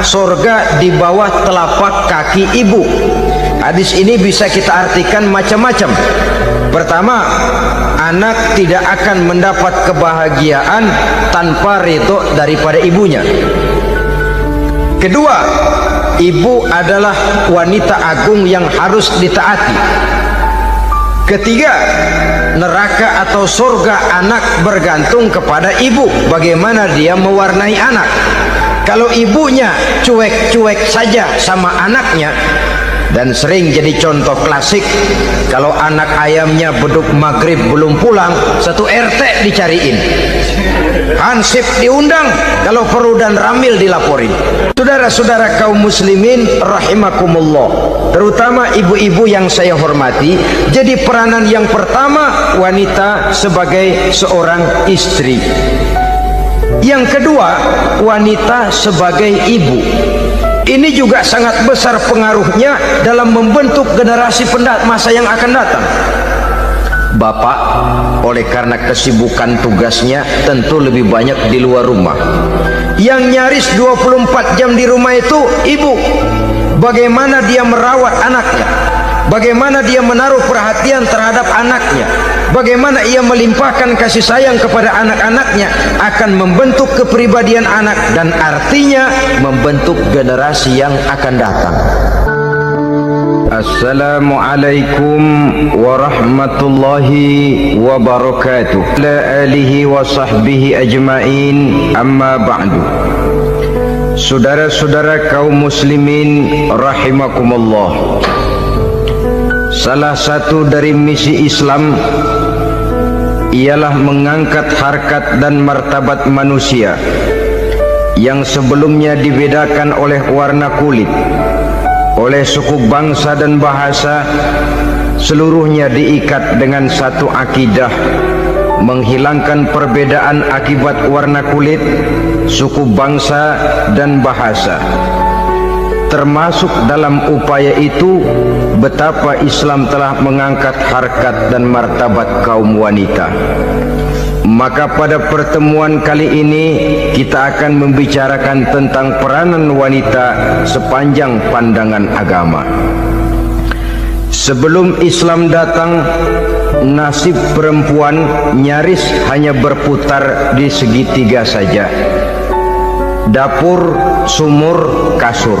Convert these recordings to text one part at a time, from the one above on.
surga di bawah telapak kaki ibu. Hadis ini bisa kita artikan macam-macam. Pertama, anak tidak akan mendapat kebahagiaan tanpa ridho daripada ibunya. Kedua, ibu adalah wanita agung yang harus ditaati. Ketiga, neraka atau surga anak bergantung kepada ibu, bagaimana dia mewarnai anak. Kalau ibunya cuek-cuek saja sama anaknya, dan sering jadi contoh klasik, kalau anak ayamnya beduk maghrib belum pulang, satu RT dicariin, hansip diundang, kalau perlu dan ramil dilaporin. Saudara-saudara kaum muslimin rahimakumullah, terutama ibu-ibu yang saya hormati, jadi peranan yang pertama wanita sebagai seorang istri. Yang kedua, wanita sebagai ibu. Ini juga sangat besar pengaruhnya dalam membentuk generasi masa yang akan datang. Bapak oleh karena kesibukan tugasnya tentu lebih banyak di luar rumah. Yang nyaris 24 jam di rumah itu ibu. Bagaimana dia merawat anaknya, bagaimana dia menaruh perhatian terhadap anaknya, bagaimana ia melimpahkan kasih sayang kepada anak-anaknya, akan membentuk kepribadian anak dan artinya membentuk generasi yang akan datang. Assalamualaikum warahmatullahi wabarakatuh. Ala alihi wa sahbihi ajma'in, amma ba'du. Saudara-saudara kaum muslimin rahimakumullah, salah satu dari misi Islam ialah mengangkat harkat dan martabat manusia yang sebelumnya dibedakan oleh warna kulit, oleh suku bangsa dan bahasa. Seluruhnya diikat dengan satu akidah, menghilangkan perbedaan akibat warna kulit, suku bangsa dan bahasa. Termasuk dalam upaya itu betapa Islam telah mengangkat harkat dan martabat kaum wanita. Maka pada pertemuan kali ini kita akan membicarakan tentang peranan wanita sepanjang pandangan agama. Sebelum Islam datang, nasib perempuan nyaris hanya berputar di segitiga saja. Dapur, sumur, kasur.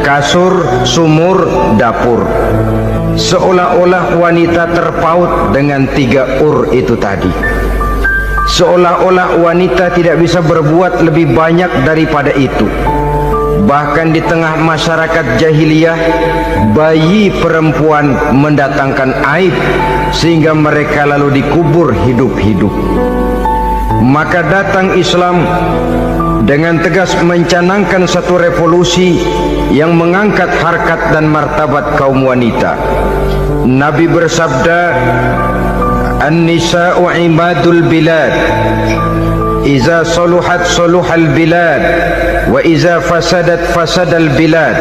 Kasur, sumur, dapur. Seolah-olah wanita terpaut dengan 3 itu tadi. Seolah-olah wanita tidak bisa berbuat lebih banyak daripada itu. Bahkan di tengah masyarakat jahiliyah, bayi perempuan mendatangkan aib sehingga mereka lalu dikubur hidup-hidup. Maka datang Islam dengan tegas mencanangkan satu revolusi yang mengangkat harkat dan martabat kaum wanita. Nabi bersabda, "An-nisa'u imadul bilad, iza saluhat saluhal bilad, wa iza fasadat fasadal bilad."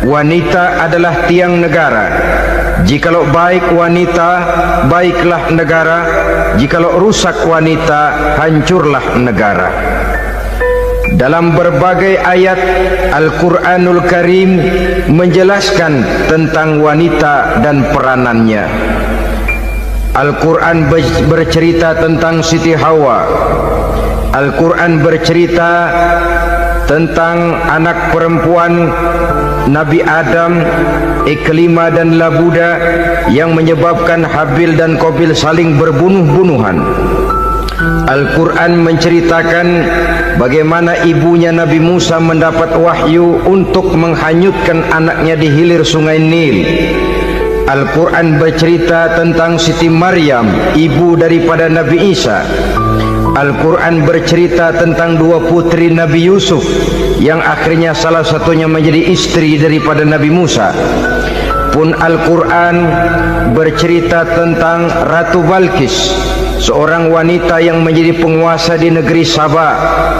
Wanita adalah tiang negara. Jikalau baik wanita, baiklah negara. Jikalau rusak wanita, hancurlah negara. Dalam berbagai ayat Al-Quranul Karim menjelaskan tentang wanita dan peranannya. Al-Quran bercerita tentang Siti Hawa. Al-Quran bercerita tentang anak perempuan Nabi Adam, Iklima dan Labuda, yang menyebabkan Habil dan Qabil saling berbunuh-bunuhan. Al-Quran menceritakan bagaimana ibunya Nabi Musa mendapat wahyu untuk menghanyutkan anaknya di hilir sungai Nil. Al-Quran bercerita tentang Siti Maryam, ibu daripada Nabi Isa. Al-Quran bercerita tentang 2 putri Nabi Yusuf yang akhirnya salah satunya menjadi istri daripada Nabi Musa. Pun Al-Quran bercerita tentang Ratu Balkis, seorang wanita yang menjadi penguasa di negeri Sabah,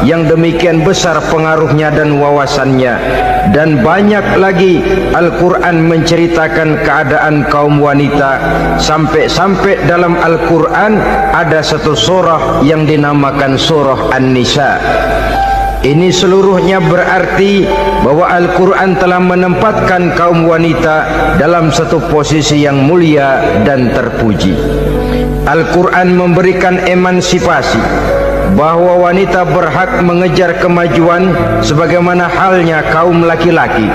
yang demikian besar pengaruhnya dan wawasannya. Dan banyak lagi Al-Quran menceritakan keadaan kaum wanita, sampai-sampai dalam Al-Quran ada satu surah yang dinamakan surah An-Nisa. Ini seluruhnya berarti bahwa Al-Quran telah menempatkan kaum wanita dalam satu posisi yang mulia dan terpuji. Al-Quran memberikan emansipasi, bahwa wanita berhak mengejar kemajuan sebagaimana halnya kaum laki-laki.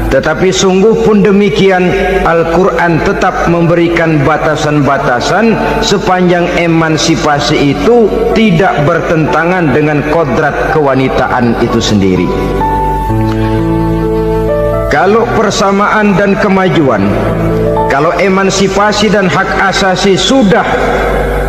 Tetapi sungguh pun demikian, Al-Quran tetap memberikan batasan-batasan sepanjang emansipasi itu tidak bertentangan dengan kodrat kewanitaan itu sendiri. Kalau persamaan dan kemajuan, kalau emansipasi dan hak asasi sudah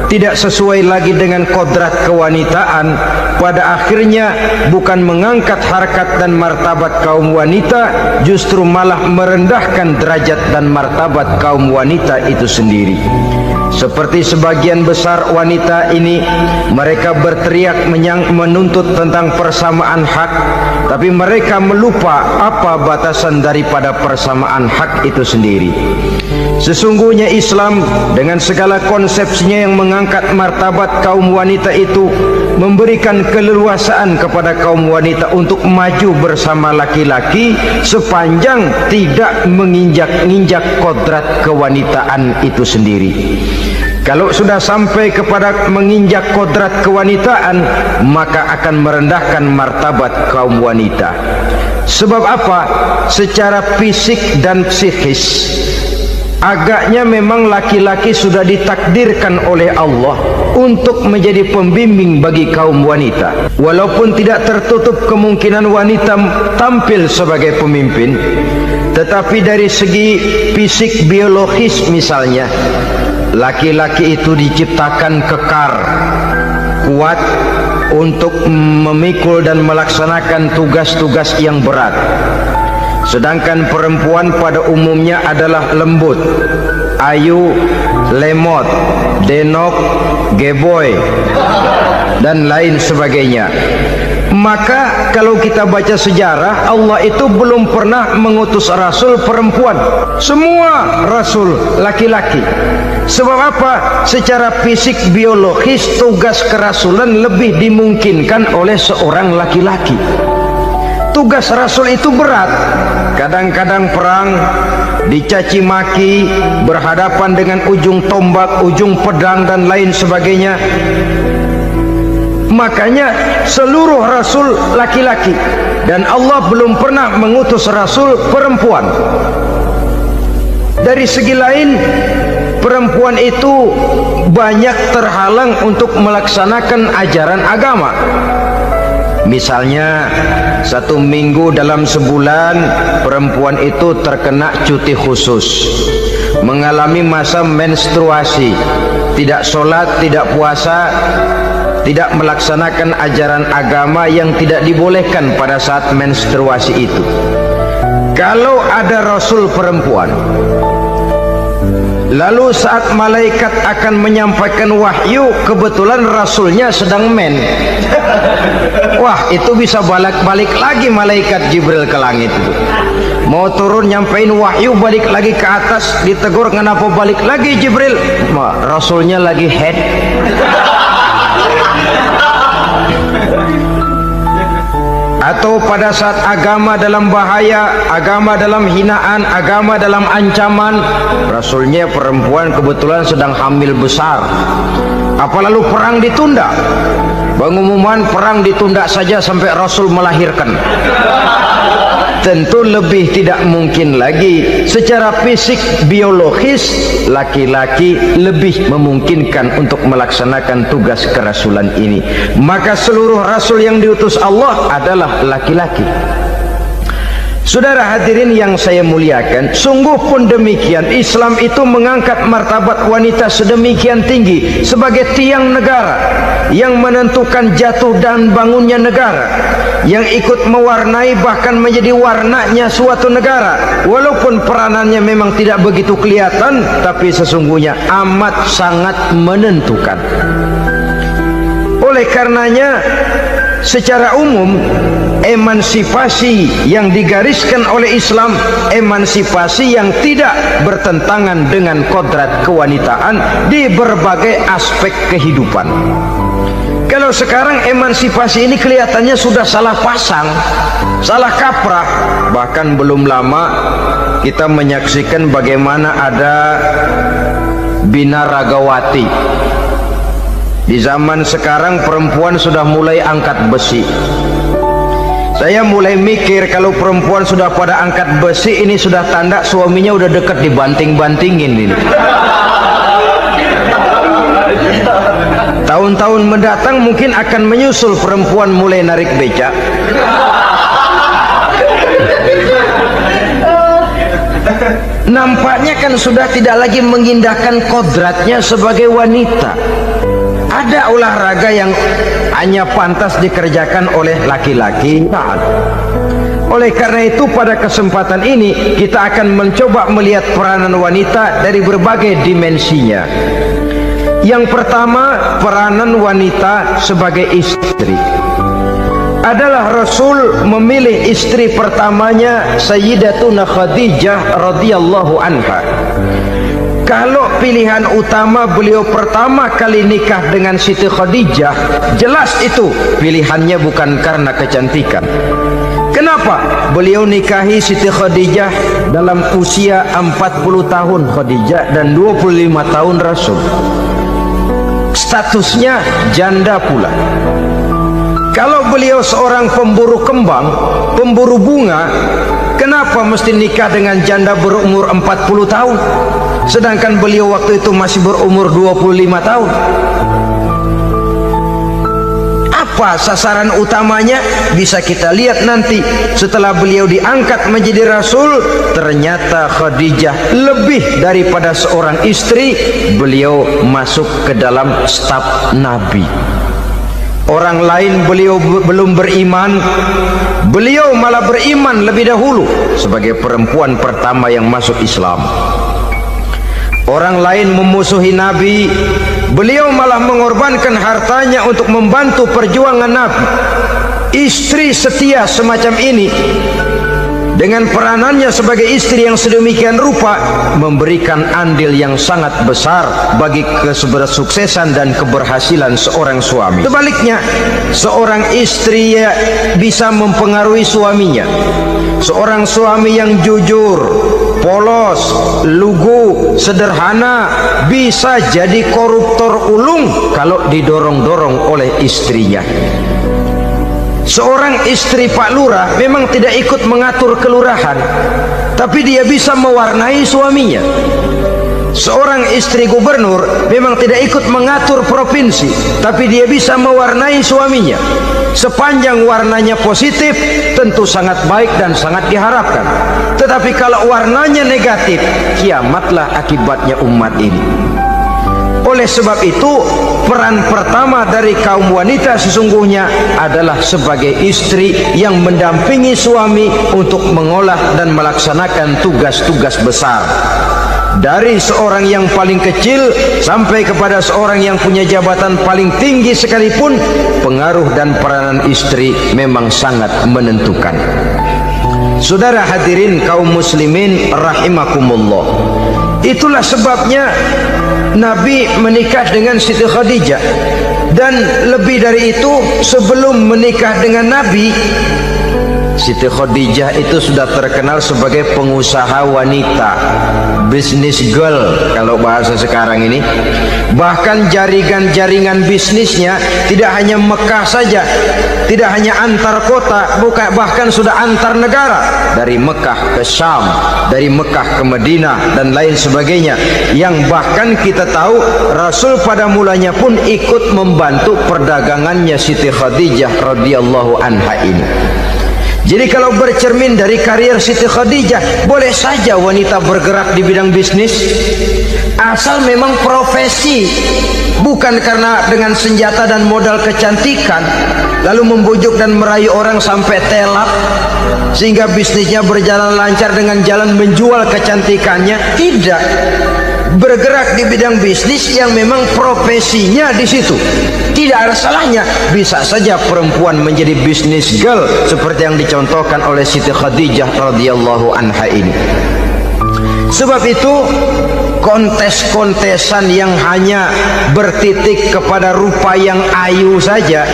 tidak sesuai lagi dengan kodrat kewanitaan, pada akhirnya bukan mengangkat harkat dan martabat kaum wanita, justru malah merendahkan derajat dan martabat kaum wanita itu sendiri. Seperti sebagian besar wanita ini, mereka berteriak menuntut tentang persamaan hak, tapi mereka melupa apa batasan daripada persamaan hak itu sendiri. Sesungguhnya Islam dengan segala konsepsinya yang mengangkat martabat kaum wanita itu memberikan keleluasaan kepada kaum wanita untuk maju bersama laki-laki sepanjang tidak menginjak-injak kodrat kewanitaan itu sendiri. Kalau sudah sampai kepada menginjak kodrat kewanitaan, maka akan merendahkan martabat kaum wanita. Sebab apa? Secara fisik dan psikis, agaknya memang laki-laki sudah ditakdirkan oleh Allah untuk menjadi pembimbing bagi kaum wanita. Walaupun tidak tertutup kemungkinan wanita tampil sebagai pemimpin, tetapi dari segi fisik biologis misalnya, laki-laki itu diciptakan kekar, kuat untuk memikul dan melaksanakan tugas-tugas yang berat. Sedangkan perempuan pada umumnya adalah lembut, ayu, lemot, denok, geboy, dan lain sebagainya. Maka kalau kita baca sejarah, Allah itu belum pernah mengutus rasul perempuan. Semua rasul laki-laki. Sebab apa? Secara fisik biologis tugas kerasulan lebih dimungkinkan oleh seorang laki-laki. Tugas rasul itu berat. Kadang-kadang perang, dicaci maki, berhadapan dengan ujung tombak, ujung pedang dan lain sebagainya. Makanya seluruh rasul laki-laki, dan Allah belum pernah mengutus rasul perempuan. Dari segi lain, perempuan itu banyak terhalang untuk melaksanakan ajaran agama. Misalnya, 1 minggu dalam sebulan perempuan itu terkena cuti khusus, mengalami masa menstruasi, tidak sholat, tidak puasa, tidak melaksanakan ajaran agama yang tidak dibolehkan pada saat menstruasi itu. Kalau ada rasul perempuan, lalu saat malaikat akan menyampaikan wahyu, kebetulan rasulnya sedang wah, itu bisa balik lagi malaikat Jibril ke langit itu. Mau turun nyampein wahyu, balik lagi ke atas, ditegur, kenapa balik lagi Jibril? Rasulnya lagi head. Atau pada saat agama dalam bahaya, agama dalam hinaan, agama dalam ancaman, rasulnya perempuan kebetulan sedang hamil besar. Apa lalu perang ditunda? Pengumuman perang ditunda saja sampai rasul melahirkan. Tentu lebih tidak mungkin lagi. Secara fisik biologis, laki-laki lebih memungkinkan untuk melaksanakan tugas kerasulan ini. Maka seluruh rasul yang diutus Allah adalah laki-laki. Saudara hadirin yang saya muliakan, sungguh pun demikian, Islam itu mengangkat martabat wanita sedemikian tinggi sebagai tiang negara yang menentukan jatuh dan bangunnya negara, yang ikut mewarnai bahkan menjadi warnanya suatu negara. Walaupun peranannya memang tidak begitu kelihatan, tapi sesungguhnya amat sangat menentukan. Oleh karenanya, secara umum, emansipasi yang digariskan oleh Islam, emansipasi yang tidak bertentangan dengan kodrat kewanitaan di berbagai aspek kehidupan. Kalau kalau sekarang emansipasi ini kelihatannya sudah salah pasang, salah kaprah. Bahkan belum lama kita menyaksikan bagaimana ada binaragawati. Di zaman sekarang perempuan sudah mulai angkat besi. Saya mulai mikir kalau perempuan sudah pada angkat besi, ini sudah tanda suaminya udah dekat dibanting-bantingin ini. Tahun-tahun mendatang mungkin akan menyusul perempuan mulai narik becak. Nampaknya kan sudah tidak lagi mengindahkan kodratnya sebagai wanita. Ada olahraga yang hanya pantas dikerjakan oleh laki-laki. Oleh karena itu pada kesempatan ini kita akan mencoba melihat peranan wanita dari berbagai dimensinya. Yang pertama, peranan wanita sebagai istri. Adalah Rasul memilih istri pertamanya Sayyidatuna Khadijah radhiyallahu anha. Kalau pilihan utama beliau pertama kali nikah dengan Siti Khadijah, jelas itu pilihannya bukan karena kecantikan. Kenapa? Beliau nikahi Siti Khadijah dalam usia 40 tahun Khadijah dan 25 tahun Rasul. Statusnya janda pula. Kalau beliau seorang pemburu kembang, pemburu bunga, kenapa mesti nikah dengan janda berumur 40 tahun? Sedangkan beliau waktu itu masih berumur 25 tahun. Apa sasaran utamanya? Bisa kita lihat nanti setelah beliau diangkat menjadi Rasul. Ternyata Khadijah lebih daripada seorang istri, beliau masuk ke dalam staf Nabi. Orang lain beliau belum beriman, beliau malah beriman lebih dahulu sebagai perempuan pertama yang masuk Islam. Orang lain memusuhi Nabi, beliau malah mengorbankan hartanya untuk membantu perjuangan Nabi. Istri setia semacam ini dengan peranannya sebagai istri yang sedemikian rupa memberikan andil yang sangat besar bagi kesuksesan dan keberhasilan seorang suami. Sebaliknya, seorang istri bisa mempengaruhi suaminya. Seorang suami yang jujur, polos, lugu, sederhana bisa jadi koruptor ulung kalau didorong-dorong oleh istrinya. Seorang istri Pak Lurah memang tidak ikut mengatur kelurahan, tapi dia bisa mewarnai suaminya. Seorang istri gubernur memang tidak ikut mengatur provinsi, tapi dia bisa mewarnai suaminya. Sepanjang warnanya positif, tentu sangat baik dan sangat diharapkan. Tetapi kalau warnanya negatif, kiamatlah akibatnya umat ini. Oleh sebab itu, peran pertama dari kaum wanita sesungguhnya adalah sebagai istri yang mendampingi suami untuk mengolah dan melaksanakan tugas-tugas besar. Dari seorang yang paling kecil sampai kepada seorang yang punya jabatan paling tinggi sekalipun, pengaruh dan peranan istri memang sangat menentukan. Saudara hadirin kaum muslimin rahimakumullah, itulah sebabnya Nabi menikah dengan Siti Khadijah. Dan lebih dari itu, sebelum menikah dengan Nabi, Siti Khadijah itu sudah terkenal sebagai pengusaha wanita, business girl kalau bahasa sekarang ini. Bahkan jaringan-jaringan bisnisnya tidak hanya Mekah saja, tidak hanya antar kota, bahkan sudah antar negara, dari Mekah ke Syam, dari Mekah ke Madinah dan lain sebagainya. Yang bahkan kita tahu Rasul pada mulanya pun ikut membantu perdagangannya Siti Khadijah radhiyallahu anha ini. Jadi kalau bercermin dari karier Siti Khadijah, boleh saja wanita bergerak di bidang bisnis, asal memang profesi, bukan karena dengan senjata dan modal kecantikan lalu membujuk dan merayu orang sampai telak sehingga bisnisnya berjalan lancar dengan jalan menjual kecantikannya. Tidak, bergerak di bidang bisnis yang memang profesinya di situ. Tidak ada salahnya. Bisa saja perempuan menjadi business girl seperti yang dicontohkan oleh Siti Khadijah radhiyallahu anha ini. Sebab itu kontes-kontesan yang hanya bertitik kepada rupa yang ayu saja,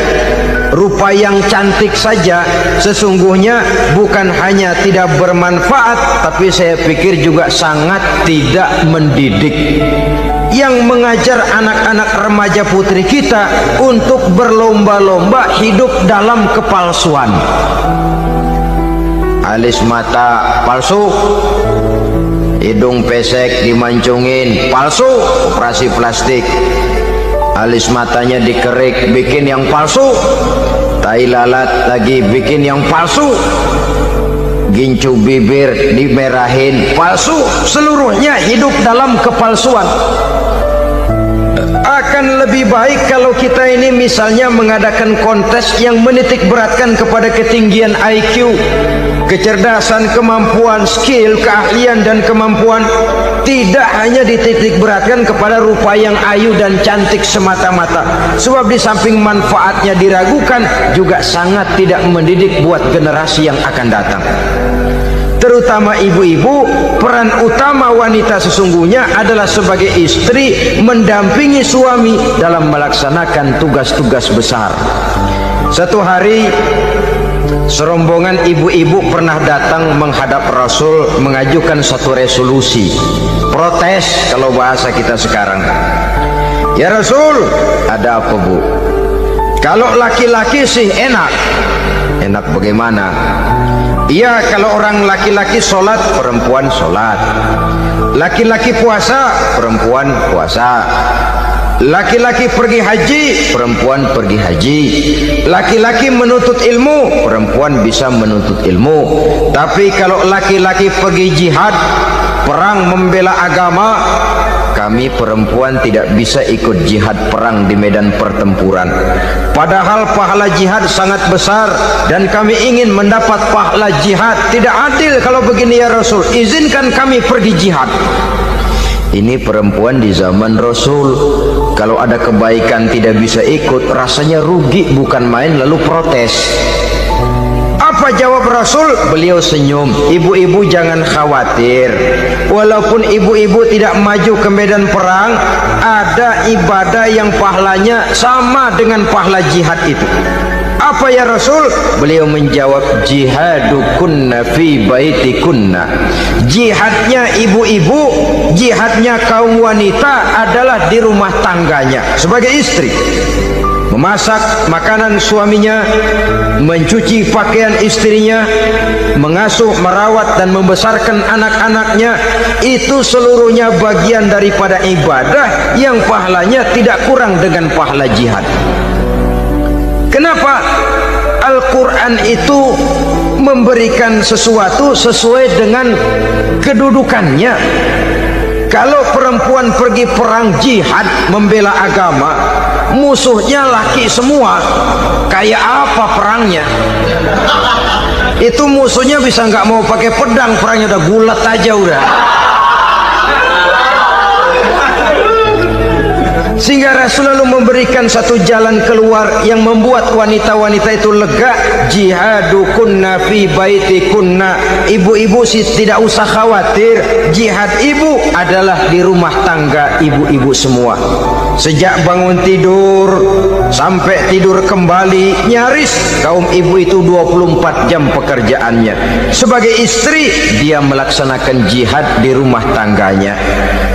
rupa yang cantik saja, sesungguhnya bukan hanya tidak bermanfaat, tapi saya pikir juga sangat tidak mendidik. Yang mengajar anak-anak remaja putri kita untuk berlomba-lomba hidup dalam kepalsuan. Alis mata palsu, hidung pesek dimancungin palsu, operasi plastik. Alis matanya dikerik, bikin yang palsu. Tai lalat lagi bikin yang palsu. Gincu bibir dimerahin, palsu. Seluruhnya hidup dalam kepalsuan. Akan lebih baik kalau kita ini misalnya mengadakan kontes yang menitik beratkan kepada ketinggian IQ, kecerdasan, kemampuan, skill, keahlian dan kemampuan, tidak hanya dititik beratkan kepada rupa yang ayu dan cantik semata-mata. Sebab di samping manfaatnya diragukan, juga sangat tidak mendidik buat generasi yang akan datang. Terutama ibu-ibu, peran utama wanita sesungguhnya adalah sebagai istri mendampingi suami dalam melaksanakan tugas-tugas besar. Satu hari serombongan ibu-ibu pernah datang menghadap Rasul mengajukan satu resolusi, protes kalau bahasa kita sekarang. Ya Rasul, ada apa bu? Kalau laki-laki sih enak. Enak bagaimana? Iya, kalau orang laki-laki sholat, perempuan sholat. Laki-laki puasa, perempuan puasa. Laki-laki pergi haji, perempuan pergi haji. Laki-laki menuntut ilmu, perempuan bisa menuntut ilmu. Tapi kalau laki-laki pergi jihad, perang membela agama, kami perempuan tidak bisa ikut jihad perang di medan pertempuran. Padahal pahala jihad sangat besar dan kami ingin mendapat pahala jihad. Tidak adil kalau begini ya Rasul, izinkan kami pergi jihad. Ini perempuan di zaman Rasul, kalau ada kebaikan tidak bisa ikut, rasanya rugi bukan main, lalu protes. Apa jawab Rasul? Beliau senyum. Ibu-ibu jangan khawatir. Walaupun ibu-ibu tidak maju ke medan perang, ada ibadah yang pahalanya sama dengan pahala jihad itu. Apa ya Rasul? Beliau menjawab, jihadukunna fi baitikunna. Jihadnya ibu-ibu, jihadnya kaum wanita adalah di rumah tangganya sebagai istri. Memasak makanan suaminya, mencuci pakaian istrinya, mengasuh, merawat dan membesarkan anak-anaknya, itu seluruhnya bagian daripada ibadah yang pahalanya tidak kurang dengan pahala jihad. Kenapa? Al-Quran itu memberikan sesuatu sesuai dengan kedudukannya. Kalau perempuan pergi perang jihad membela agama, musuhnya laki semua, kayak apa perangnya? Itu musuhnya bisa nggak mau pakai pedang, perangnya udah gulat aja udah. Sehingga Rasul lalu memberikan satu jalan keluar yang membuat wanita-wanita itu lega. Jihadukunna fi baitikunna. Ibu-ibu sih tidak usah khawatir, jihad ibu adalah di rumah tangga ibu-ibu semua. Sejak bangun tidur sampai tidur kembali, nyaris kaum ibu itu 24 jam pekerjaannya. Sebagai istri, dia melaksanakan jihad di rumah tangganya.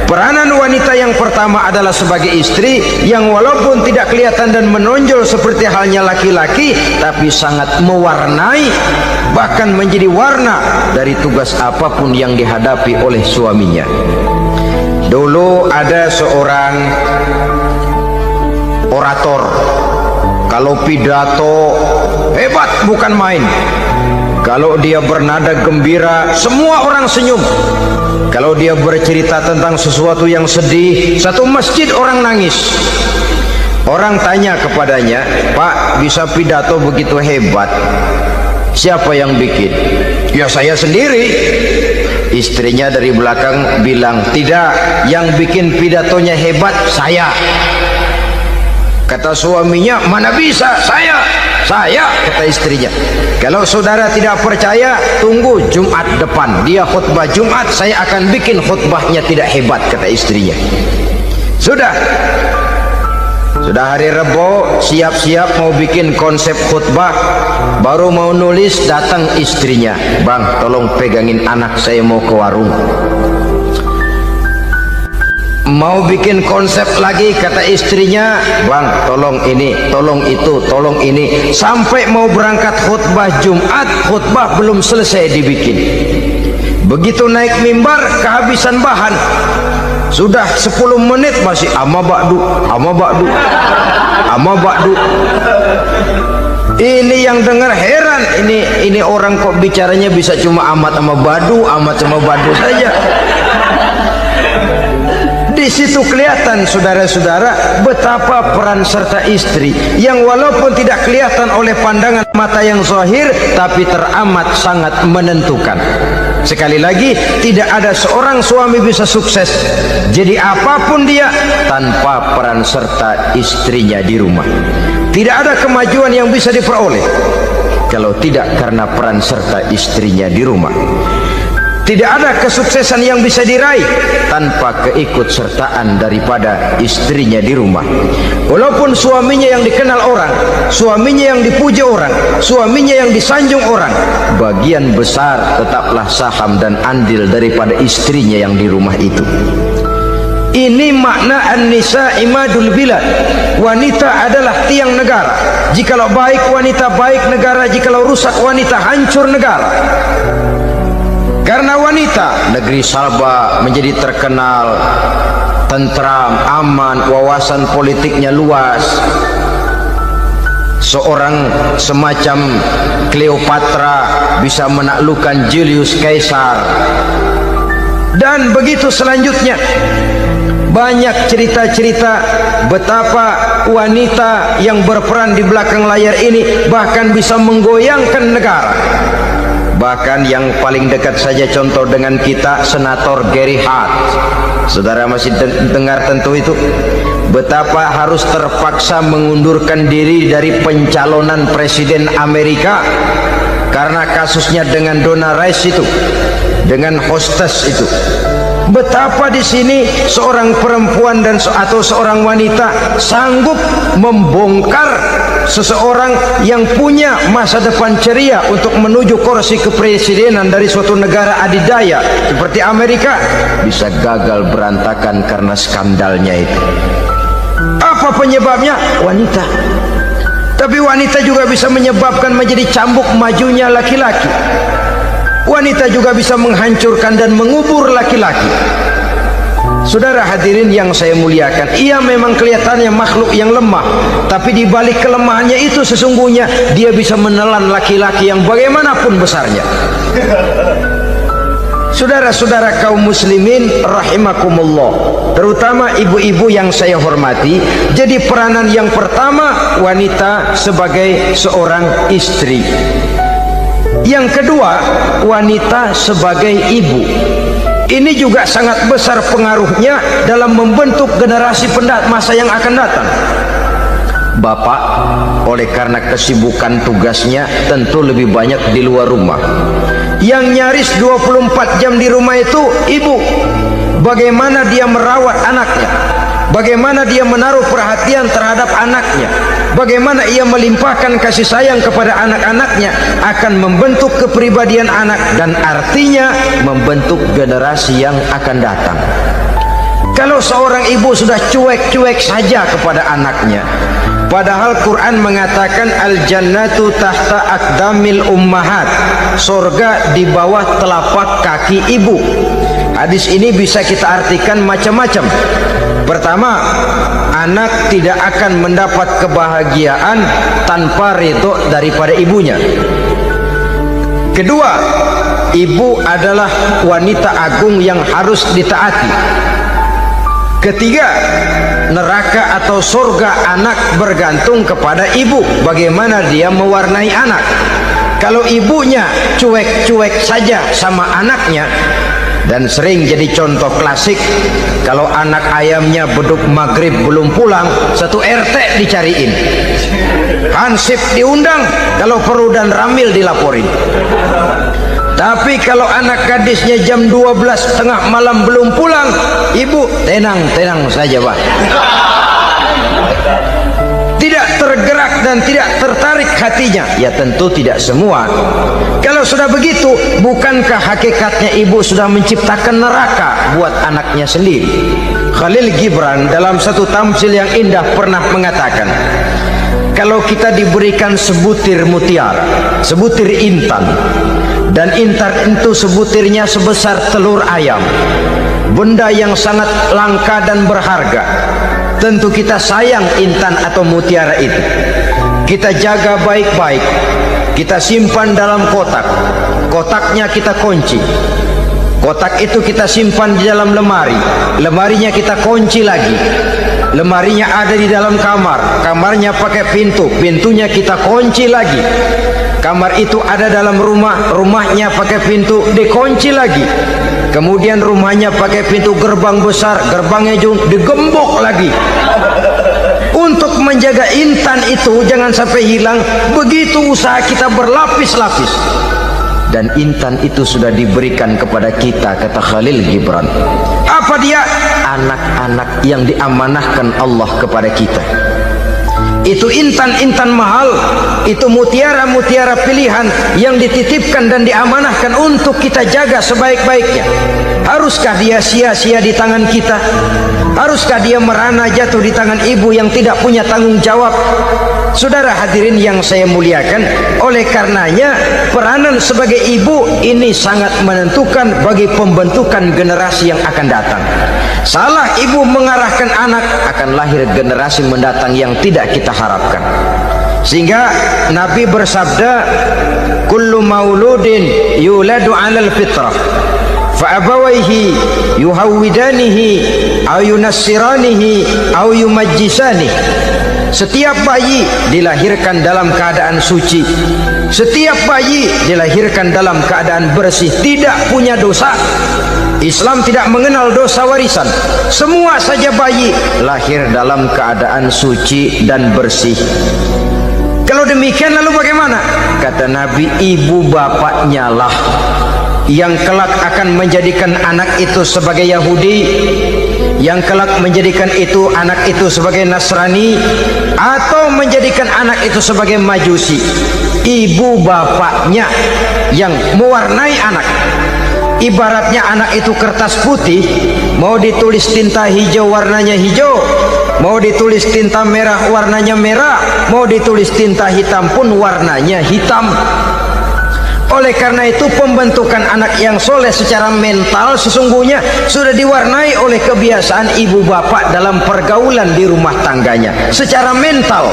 Peranan wanita yang pertama adalah sebagai istri, yang walaupun tidak kelihatan dan menonjol seperti halnya laki-laki, tapi sangat mewarnai, bahkan menjadi warna dari tugas apapun yang dihadapi oleh suaminya. Dulu ada seorang orator, kalau pidato hebat bukan main. Kalau dia bernada gembira, semua orang senyum. Kalau dia bercerita tentang sesuatu yang sedih, satu masjid orang nangis. Orang tanya kepadanya, Pak, bisa pidato begitu hebat, siapa yang bikin? Ya saya sendiri. Istrinya dari belakang bilang, tidak, yang bikin pidatonya hebat saya. Kata suaminya, mana bisa, Saya, kata istrinya. Kalau saudara tidak percaya, tunggu Jumat depan. Dia khutbah Jumat, saya akan bikin khutbahnya tidak hebat, kata istrinya. Sudah hari Rebo, siap-siap mau bikin konsep khutbah, baru mau nulis, datang istrinya. Bang, tolong pegangin anak, saya mau ke warung. Mau bikin konsep lagi, kata istrinya, bang, tolong ini, tolong itu, tolong ini. Sampai mau berangkat khutbah Jumat, khutbah belum selesai dibikin. Begitu naik mimbar, kehabisan bahan. Sudah 10 menit masih ama ba'du, ama ba'du, ama ba'du. Ini yang dengar heran, ini orang kok bicaranya bisa cuma amat sama badu, amat sama badu saja. Di situ kelihatan saudara-saudara betapa peran serta istri yang walaupun tidak kelihatan oleh pandangan mata yang zahir, tapi teramat sangat menentukan. Sekali lagi, tidak ada seorang suami bisa sukses jadi apapun dia tanpa peran serta istrinya di rumah. Tidak ada kemajuan yang bisa diperoleh kalau tidak karena peran serta istrinya di rumah. Tidak ada kesuksesan yang bisa diraih tanpa keikutsertaan daripada istrinya di rumah. Walaupun suaminya yang dikenal orang, suaminya yang dipuji orang, suaminya yang disanjung orang, bagian besar tetaplah saham dan andil daripada istrinya yang di rumah itu. Ini makna an-nisa imadul bilad. Wanita adalah tiang negara. Jikalau baik wanita, baik negara. Jikalau rusak wanita, hancur negara. Karena wanita, negeri Salba menjadi terkenal tentram, aman, wawasan politiknya luas. Seorang semacam Cleopatra bisa menaklukkan Julius Caesar. Dan begitu selanjutnya. Banyak cerita-cerita betapa wanita yang berperan di belakang layar ini bahkan bisa menggoyangkan negara. Bahkan yang paling dekat saja contoh dengan kita, Senator Gary Hart. Saudara masih dengar tentu itu. Betapa harus terpaksa mengundurkan diri dari pencalonan presiden Amerika karena kasusnya dengan Donna Rice itu, dengan hostess itu. Betapa di sini seorang perempuan atau seorang wanita sanggup membongkar seseorang yang punya masa depan ceria untuk menuju kursi kepresidenan dari suatu negara adidaya seperti Amerika, bisa gagal berantakan karena skandalnya itu. Apa penyebabnya? Wanita. Tapi wanita juga bisa menyebabkan menjadi cambuk majunya laki-laki. Wanita juga bisa menghancurkan dan mengubur laki-laki. Saudara hadirin yang saya muliakan, ia memang kelihatannya makhluk yang lemah, tapi di balik kelemahannya itu sesungguhnya dia bisa menelan laki-laki yang bagaimanapun besarnya. Saudara-saudara kaum muslimin rahimakumullah, terutama ibu-ibu yang saya hormati, jadi peranan yang pertama wanita sebagai seorang istri. Yang kedua, wanita sebagai ibu. Ini juga sangat besar pengaruhnya dalam membentuk generasi masa yang akan datang. Bapak, oleh karena kesibukan tugasnya, tentu lebih banyak di luar rumah. Yang nyaris 24 jam di rumah itu ibu. Bagaimana dia merawat anaknya, bagaimana dia menaruh perhatian terhadap anaknya, bagaimana ia melimpahkan kasih sayang kepada anak-anaknya, akan membentuk kepribadian anak dan artinya membentuk generasi yang akan datang. Kalau seorang ibu sudah cuek-cuek saja kepada anaknya, padahal Quran mengatakan al-jannatu tahta aqdamil ummahat, surga di bawah telapak kaki ibu. Hadis ini bisa kita artikan macam-macam. Pertama, anak tidak akan mendapat kebahagiaan tanpa ridho daripada ibunya. Kedua, ibu adalah wanita agung yang harus ditaati. Ketiga, neraka atau surga anak bergantung kepada ibu, bagaimana dia mewarnai anak. Kalau ibunya cuek-cuek saja sama anaknya, Dan sering jadi contoh klasik, kalau anak ayamnya beduk maghrib belum pulang, satu RT dicariin, hansip diundang, kalau perlu dan ramil dilaporin. Tapi kalau anak gadisnya jam 12 tengah malam belum pulang, ibu tenang saja Pak, tidak tergerak dan tidak tertarik hatinya. Ya tentu tidak semua. Kalau sudah begitu, bukankah hakikatnya ibu sudah menciptakan neraka buat anaknya sendiri? Khalil Gibran dalam satu tamsil yang indah pernah mengatakan, kalau kita diberikan sebutir mutiara, sebutir intan, dan intan itu sebutirnya sebesar telur ayam, benda yang sangat langka dan berharga, tentu kita sayang intan atau mutiara itu. Kita jaga baik-baik, kita simpan dalam kotak, kotaknya kita kunci, kotak itu kita simpan di dalam lemari, lemarinya kita kunci lagi, lemarinya ada di dalam kamar, kamarnya pakai pintu, pintunya kita kunci lagi, kamar itu ada dalam rumah, rumahnya pakai pintu, dikunci lagi, kemudian rumahnya pakai pintu gerbang besar, gerbangnya juga digembok lagi. Untuk menjaga intan itu jangan sampai hilang, begitu usaha kita berlapis-lapis. Dan intan itu sudah diberikan kepada kita, kata Khalil Gibran. Apa dia? Anak-anak yang diamanahkan Allah kepada kita. Itu intan-intan mahal, itu mutiara-mutiara pilihan yang dititipkan dan diamanahkan untuk kita jaga sebaik-baiknya. Haruskah dia sia-sia di tangan kita? Haruskah dia merana jatuh di tangan ibu yang tidak punya tanggung jawab? Saudara hadirin yang saya muliakan, oleh karenanya peranan sebagai ibu ini sangat menentukan bagi pembentukan generasi yang akan datang. Salah ibu mengarahkan anak, akan lahir generasi mendatang yang tidak kita harapkan. Sehingga Nabi bersabda, kullu mauludin yuladu 'alal fitrah fa abawaihi yuhawwidanihi aw yunassiranihi aw yumajjisanihi. Setiap bayi dilahirkan dalam keadaan suci, setiap bayi dilahirkan dalam keadaan bersih, tidak punya dosa. Islam tidak mengenal dosa warisan. Semua saja bayi lahir dalam keadaan suci dan bersih. Kalau demikian lalu bagaimana? Kata Nabi, ibu bapaknya lah yang kelak akan menjadikan anak itu sebagai Yahudi, yang kelak menjadikan itu anak itu sebagai Nasrani, atau menjadikan anak itu sebagai Majusi. Ibu bapaknya yang mewarnai anak. Ibaratnya anak itu kertas putih, mau ditulis tinta hijau warnanya hijau, mau ditulis tinta merah warnanya merah, mau ditulis tinta hitam pun warnanya hitam. Oleh karena itu pembentukan anak yang soleh secara mental sesungguhnya sudah diwarnai oleh kebiasaan ibu bapak dalam pergaulan di rumah tangganya secara mental.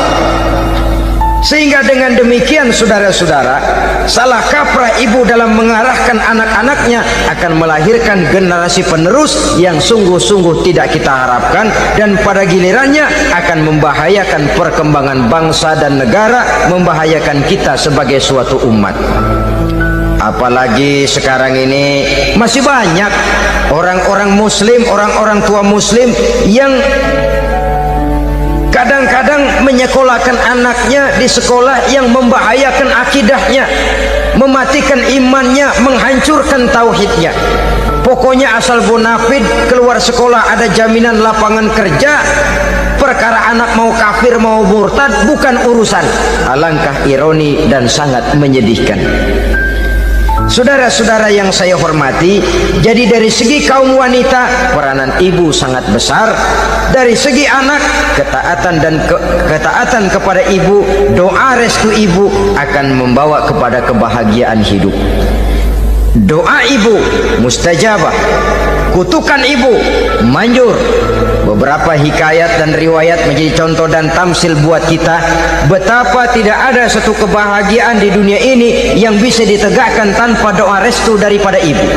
Sehingga dengan demikian saudara-saudara, salah kaprah ibu dalam mengarahkan anak-anaknya akan melahirkan generasi penerus yang sungguh-sungguh tidak kita harapkan, dan pada gilirannya akan membahayakan perkembangan bangsa dan negara, membahayakan kita sebagai suatu umat. Apalagi sekarang ini masih banyak orang-orang muslim, orang-orang tua muslim yang kadang-kadang menyekolahkan anaknya di sekolah yang membahayakan akidahnya, mematikan imannya, menghancurkan tauhidnya. Pokoknya asal bonafid keluar sekolah ada jaminan lapangan kerja. Perkara anak mau kafir mau murtad bukan urusan. Alangkah ironi dan sangat menyedihkan. Saudara-saudara yang saya hormati, jadi dari segi kaum wanita peranan ibu sangat besar. Dari segi anak, ketaatan dan ketaatan kepada ibu, doa restu ibu akan membawa kepada kebahagiaan hidup. Doa ibu mustajabah, kutukan ibu manjur. Beberapa hikayat dan riwayat menjadi contoh dan tamsil buat kita betapa tidak ada satu kebahagiaan di dunia ini yang bisa ditegakkan tanpa doa restu daripada ibu.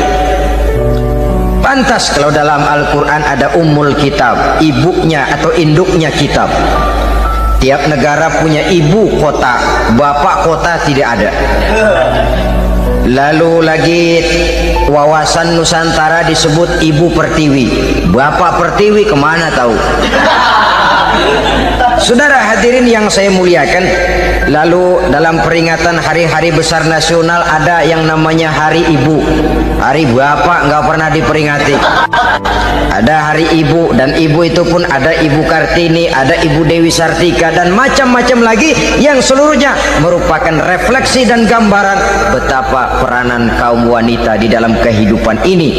Pantas kalau dalam Al-Quran ada ummul kitab, ibunya atau induknya kitab. Tiap negara punya ibu kota, bapak kota tidak ada. Lalu lagi wawasan Nusantara disebut Ibu Pertiwi, Bapak Pertiwi kemana tahu. Saudara hadirin yang saya muliakan, lalu dalam peringatan hari-hari besar nasional ada yang namanya Hari Ibu. Hari Bapak nggak pernah diperingati. Ada Hari Ibu, dan ibu itu pun ada Ibu Kartini, ada Ibu Dewi Sartika, dan macam-macam lagi yang seluruhnya merupakan refleksi dan gambaran betapa peranan kaum wanita di dalam kehidupan ini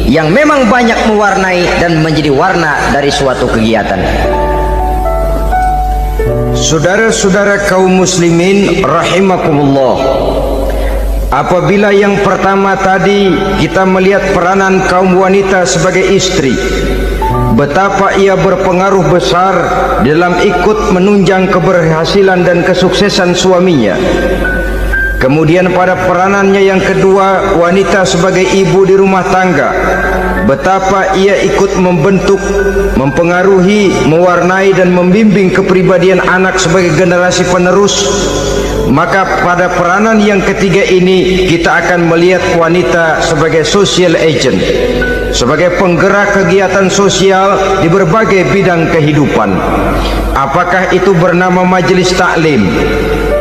yang memang banyak mewarnai dan menjadi warna dari suatu kegiatan. Saudara-saudara kaum muslimin rahimakumullah, apabila yang pertama tadi kita melihat peranan kaum wanita sebagai istri, betapa ia berpengaruh besar dalam ikut menunjang keberhasilan dan kesuksesan suaminya. Kemudian pada peranannya yang kedua, wanita sebagai ibu di rumah tangga, betapa ia ikut membentuk, mempengaruhi, mewarnai dan membimbing kepribadian anak sebagai generasi penerus. Maka pada peranan yang ketiga ini kita akan melihat wanita sebagai social agent, sebagai penggerak kegiatan sosial di berbagai bidang kehidupan. Apakah itu bernama majelis taklim,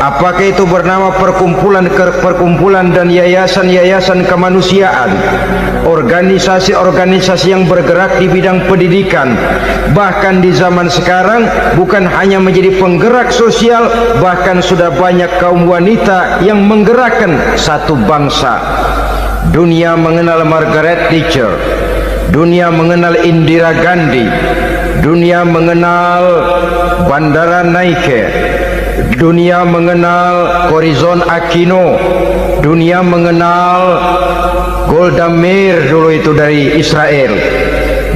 apakah itu bernama perkumpulan dan yayasan-yayasan kemanusiaan, organisasi-organisasi yang bergerak di bidang pendidikan, bahkan di zaman sekarang bukan hanya menjadi penggerak sosial, bahkan sudah banyak kaum wanita yang menggerakkan satu bangsa. Dunia mengenal Margaret Thatcher, dunia mengenal Indira Gandhi, dunia mengenal Bandara Naike, dunia mengenal Corazon Aquino, dunia mengenal Golda Meir dulu itu dari Israel,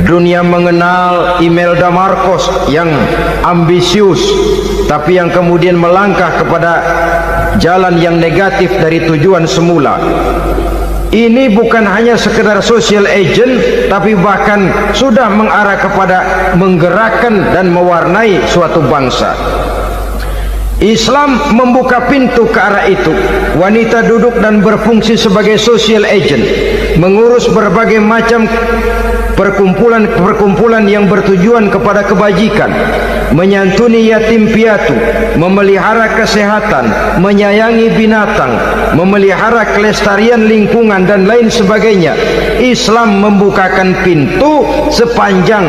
dunia mengenal Imelda Marcos yang ambisius tapi yang kemudian melangkah kepada jalan yang negatif dari tujuan semula. Ini bukan hanya sekedar social agent, tapi bahkan sudah mengarah kepada menggerakkan dan mewarnai suatu bangsa. Islam membuka pintu ke arah itu. Wanita duduk dan berfungsi sebagai social agent, mengurus berbagai macam perkumpulan yang bertujuan kepada kebajikan, menyantuni yatim piatu, memelihara kesehatan, menyayangi binatang, memelihara kelestarian lingkungan dan lain sebagainya. Islam membukakan pintu sepanjang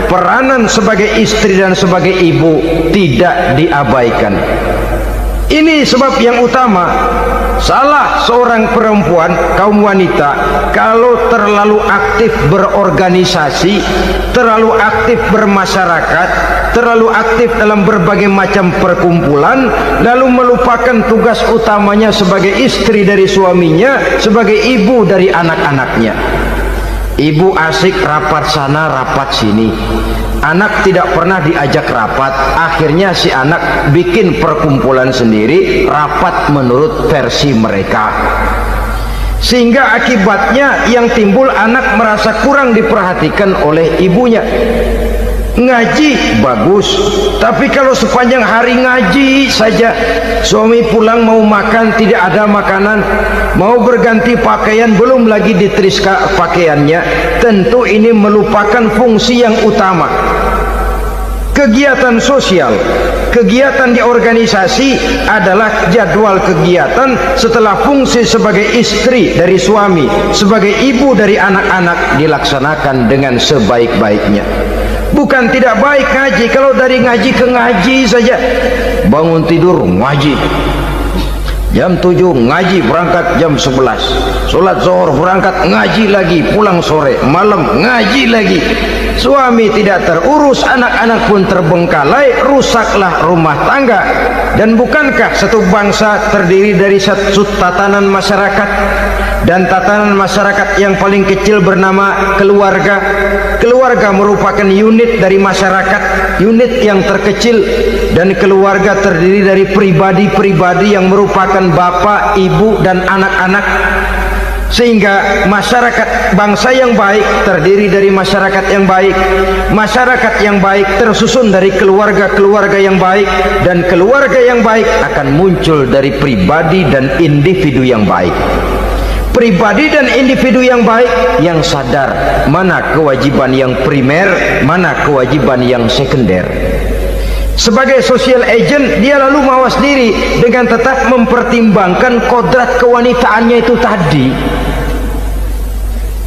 peranan sebagai istri dan sebagai ibu tidak diabaikan. Ini sebab yang utama, salah seorang perempuan, kaum wanita, kalau terlalu aktif berorganisasi, terlalu aktif bermasyarakat, terlalu aktif dalam berbagai macam perkumpulan, lalu melupakan tugas utamanya sebagai istri dari suaminya, sebagai ibu dari anak-anaknya. Ibu asik rapat sana rapat sini, anak tidak pernah diajak rapat, akhirnya si anak bikin perkumpulan sendiri, rapat menurut versi mereka, sehingga akibatnya yang timbul anak merasa kurang diperhatikan oleh ibunya. Ngaji bagus, tapi kalau sepanjang hari ngaji saja, suami pulang mau makan tidak ada makanan, mau berganti pakaian belum lagi diteriskan pakaiannya, tentu ini melupakan fungsi yang utama. Kegiatan sosial, kegiatan di organisasi adalah jadwal kegiatan setelah fungsi sebagai istri dari suami, sebagai ibu dari anak-anak dilaksanakan dengan sebaik-baiknya. Bukan tidak baik ngaji, kalau dari ngaji ke ngaji saja, bangun tidur ngaji, jam 7 ngaji, berangkat jam 11, sholat zuhur berangkat ngaji lagi, pulang sore, malam ngaji lagi. Suami tidak terurus, anak-anak pun terbengkalai, rusaklah rumah tangga. Dan bukankah satu bangsa terdiri dari satu tatanan masyarakat, dan tatanan masyarakat yang paling kecil bernama keluarga. Keluarga merupakan unit dari masyarakat, unit yang terkecil, dan keluarga terdiri dari pribadi-pribadi yang merupakan bapak, ibu, dan anak-anak. Sehingga masyarakat bangsa yang baik terdiri dari masyarakat yang baik, masyarakat yang baik tersusun dari keluarga-keluarga yang baik, dan keluarga yang baik akan muncul dari pribadi dan individu yang baik. pribadi dan individu yang baik, yang sadar mana kewajiban yang primer, mana kewajiban yang sekunder. Sebagai social agent, dia lalu mawas diri dengan tetap mempertimbangkan kodrat kewanitaannya itu tadi.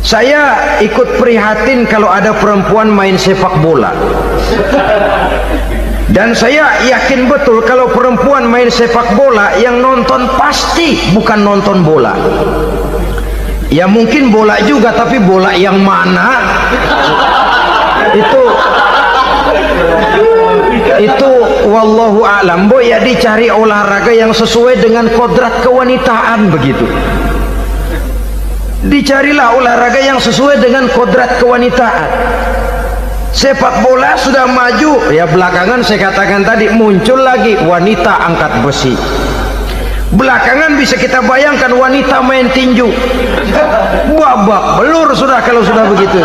Saya ikut prihatin kalau ada perempuan main sepak bola. Dan saya yakin betul kalau perempuan main sepak bola, yang nonton pasti bukan nonton bola. Ya mungkin bola juga, tapi bola yang mana? Itu wallahu a'lam. Boy, ya dicari olahraga yang sesuai dengan kodrat kewanitaan begitu. Dicarilah olahraga yang sesuai dengan kodrat kewanitaan. Sepak bola sudah maju, ya belakangan saya katakan tadi muncul lagi wanita angkat besi. Belakangan bisa kita bayangkan wanita main tinju. Babak belur sudah kalau sudah begitu.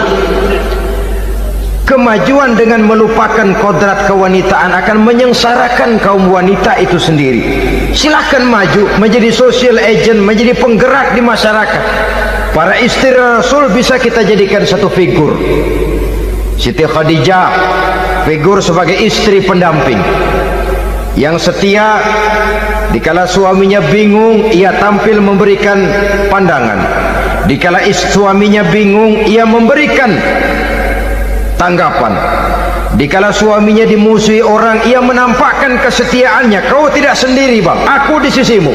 Kemajuan dengan melupakan kodrat kewanitaan akan menyengsarakan kaum wanita itu sendiri. Silahkan maju menjadi social agent, menjadi penggerak di masyarakat. Para istri Rasul bisa kita jadikan satu figur. Siti Khadijah, figur sebagai istri pendamping yang setia. Dikala suaminya bingung, ia tampil memberikan pandangan. Dikala suaminya bingung, ia memberikan tanggapan. Dikala suaminya dimusuhi orang, ia menampakkan kesetiaannya. Kau tidak sendiri bang, aku di sisimu.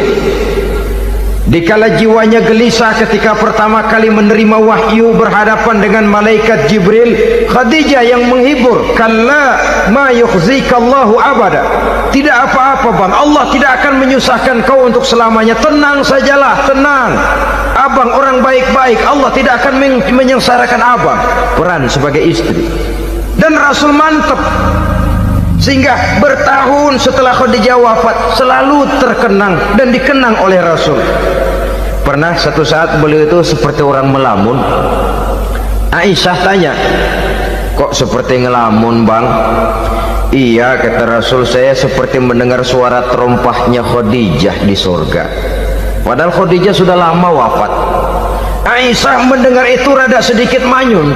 Dikala jiwanya gelisah ketika pertama kali menerima wahyu berhadapan dengan malaikat Jibril, Khadijah yang menghibur. Kalla ma yukhzikallahu abada. Tidak apa-apa bang, Allah tidak akan menyusahkan kau untuk selamanya. Tenang sajalah, tenang. Abang orang baik-baik, Allah tidak akan menyengsarakan abang. Peran sebagai istri. Dan Rasul mantap, sehingga bertahun setelah Khadijah wafat selalu terkenang dan dikenang oleh Rasul. Pernah satu saat beliau itu seperti orang melamun. Aisyah tanya, kok seperti ngelamun bang? Iya, kata Rasul, saya seperti mendengar suara terompahnya Khadijah di surga. Padahal Khadijah sudah lama wafat. Aisyah mendengar itu rada sedikit manyun.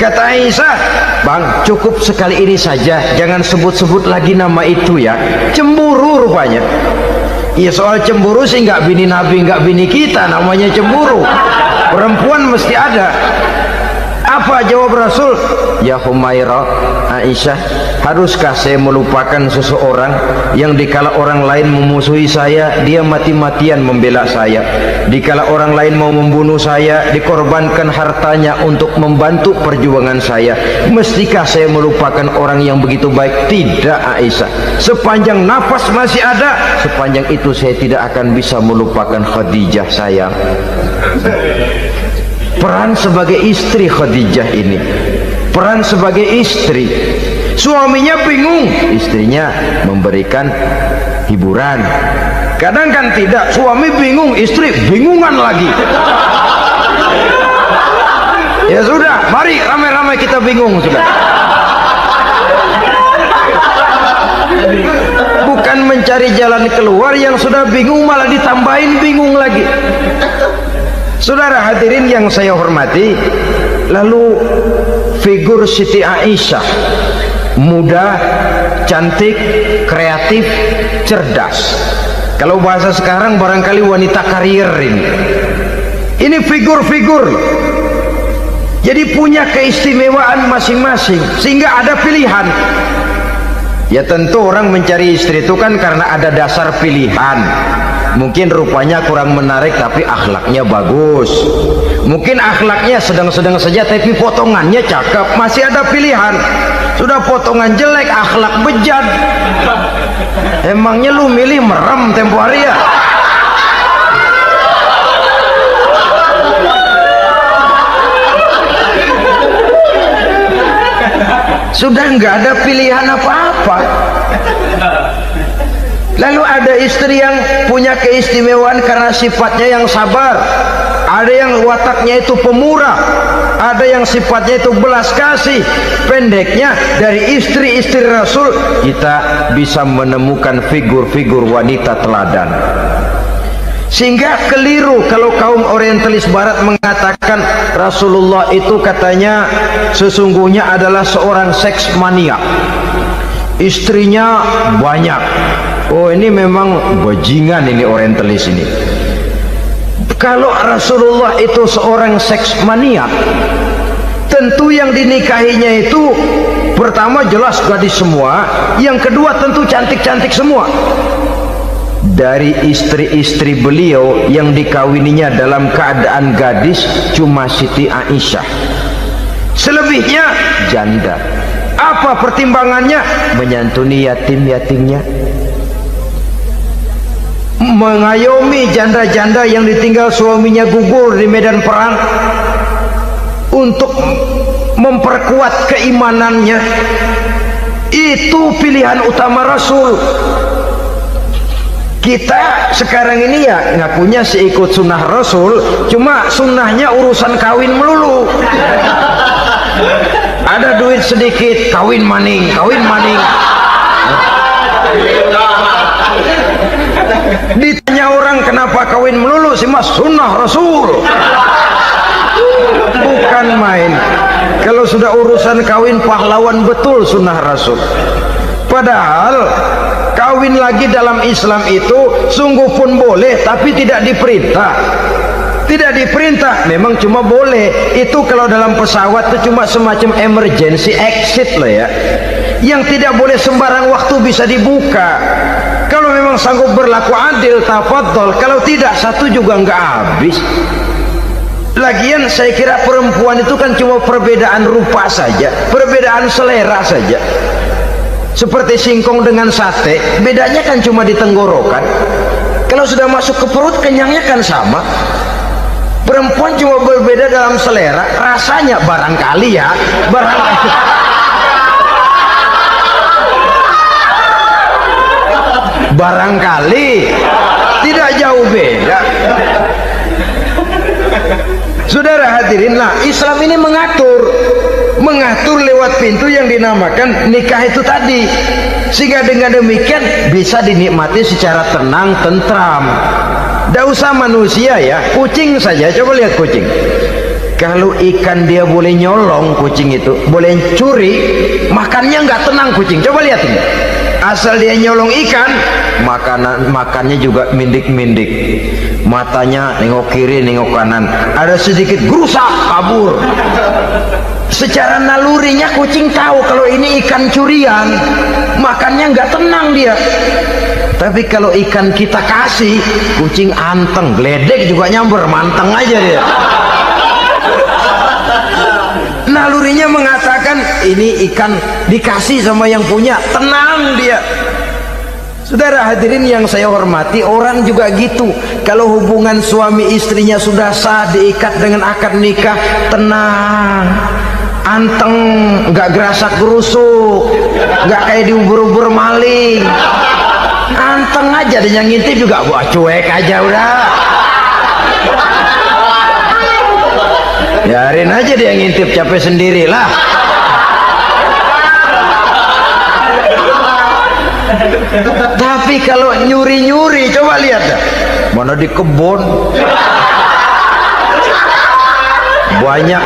Kata Aisyah, bang, cukup sekali ini saja, jangan sebut-sebut lagi nama itu ya. Cemburu rupanya. Ya soal cemburu sih nggak bini Nabi, nggak bini kita, namanya cemburu. Perempuan mesti ada. Apa jawab Rasul? Ya Humairah, Aisyah, haruskah saya melupakan seseorang yang dikala orang lain memusuhi saya, dia mati-matian membela saya. Dikala orang lain mau membunuh saya, dikorbankan hartanya untuk membantu perjuangan saya. Mestikah saya melupakan orang yang begitu baik? Tidak Aisyah. Sepanjang nafas masih ada, sepanjang itu saya tidak akan bisa melupakan Khadijah sayang. Peran sebagai istri Khadijah ini, peran sebagai istri. Suaminya bingung, istrinya memberikan hiburan. Kadang kan tidak, suami bingung, istri bingungan lagi. Ya sudah, mari ramai-ramai kita bingung sudah. Bukan mencari jalan keluar, yang sudah bingung malah ditambahin bingung lagi. Saudara hadirin yang saya hormati, lalu figur Siti Aisyah, muda, cantik, kreatif, cerdas. Kalau bahasa sekarang barangkali wanita karier ini. Ini figur-figur. Jadi punya keistimewaan masing-masing, sehingga ada pilihan. Ya tentu orang mencari istri itu kan karena ada dasar pilihan. Mungkin rupanya kurang menarik tapi akhlaknya bagus. Mungkin akhlaknya sedang-sedang saja tapi potongannya cakep. Masih ada pilihan. Sudah potongan jelek, akhlak bejat. Emangnya lu milih merem tempo hari ya? Sudah nggak ada pilihan apa-apa. Lalu ada istri yang punya keistimewaan karena sifatnya yang sabar, ada yang wataknya itu pemurah, ada yang sifatnya itu belas kasih. Pendeknya, dari istri-istri Rasul kita bisa menemukan figur-figur wanita teladan. Sehingga keliru kalau kaum orientalis barat mengatakan Rasulullah itu katanya sesungguhnya adalah seorang seks maniak, istrinya banyak. Oh, ini memang bajingan ini orientalis ini. Kalau Rasulullah itu seorang seks maniak, tentu yang dinikahinya itu pertama jelas gadis semua, yang kedua tentu cantik-cantik semua. Dari istri-istri beliau yang dikawininya dalam keadaan gadis cuma Siti Aisyah, selebihnya janda. Apa pertimbangannya? Menyantuni yatim-yatimnya, mengayomi janda-janda yang ditinggal suaminya gugur di medan perang, untuk memperkuat keimanannya. Itu pilihan utama Rasul. Kita sekarang ini ya ngakunya sih ikut sunnah Rasul, cuma sunnahnya urusan kawin melulu. Ada duit sedikit, kawin maning, kawin maning. Ditanya orang kenapa kawin melulu, sih mas sunnah Rasul. Bukan main. Kalau sudah urusan kawin pahlawan betul sunnah Rasul. Padahal kawin lagi dalam Islam itu sungguh pun boleh, tapi tidak diperintah. Tidak diperintah, memang cuma boleh. Itu kalau dalam pesawat itu cuma semacam emergency exit loh ya, yang tidak boleh sembarang waktu bisa dibuka. Kalau memang sanggup berlaku adil, tafadhol. Kalau tidak, satu juga nggak habis. Lagian saya kira perempuan itu kan cuma perbedaan rupa saja, perbedaan selera saja. Seperti singkong dengan sate, bedanya kan cuma di tenggorokan. Kalau sudah masuk ke perut, kenyangnya kan sama. Perempuan cuma berbeda dalam selera, rasanya barangkali ya, barangkali. Barangkali tidak jauh beda. Saudara hadirinlah, Islam ini mengatur lewat pintu yang dinamakan nikah itu tadi, sehingga dengan demikian bisa dinikmati secara tenang, tentram. Tidak usah manusia ya, kucing saja. Coba lihat kucing. Kalau ikan dia boleh nyolong, kucing itu boleh curi, makannya nggak tenang kucing. Coba lihat ini. Asal dia nyolong ikan, makannya juga mindik-mindik. Matanya nengok kiri, nengok kanan. Ada sedikit gerusak, kabur. Secara nalurinya kucing tahu kalau ini ikan curian, makannya nggak tenang dia. Tapi kalau ikan kita kasih, kucing anteng, geledek juga nyamber, manteng aja dia. Nalurinya mengatakan ini ikan dikasih sama yang punya, tenang dia. Saudara hadirin yang saya hormati, orang juga gitu. Kalau hubungan suami istrinya sudah sah, diikat dengan akad nikah, tenang, anteng, nggak gerasak gerusuk, nggak kayak diubur-ubur maling, anteng aja. Dan yang ngintip juga wah cuek aja udah. Biarin aja dia ngintip, capek sendirilah. Tapi kalau nyuri-nyuri, coba lihat dah. Mana di kebun banyak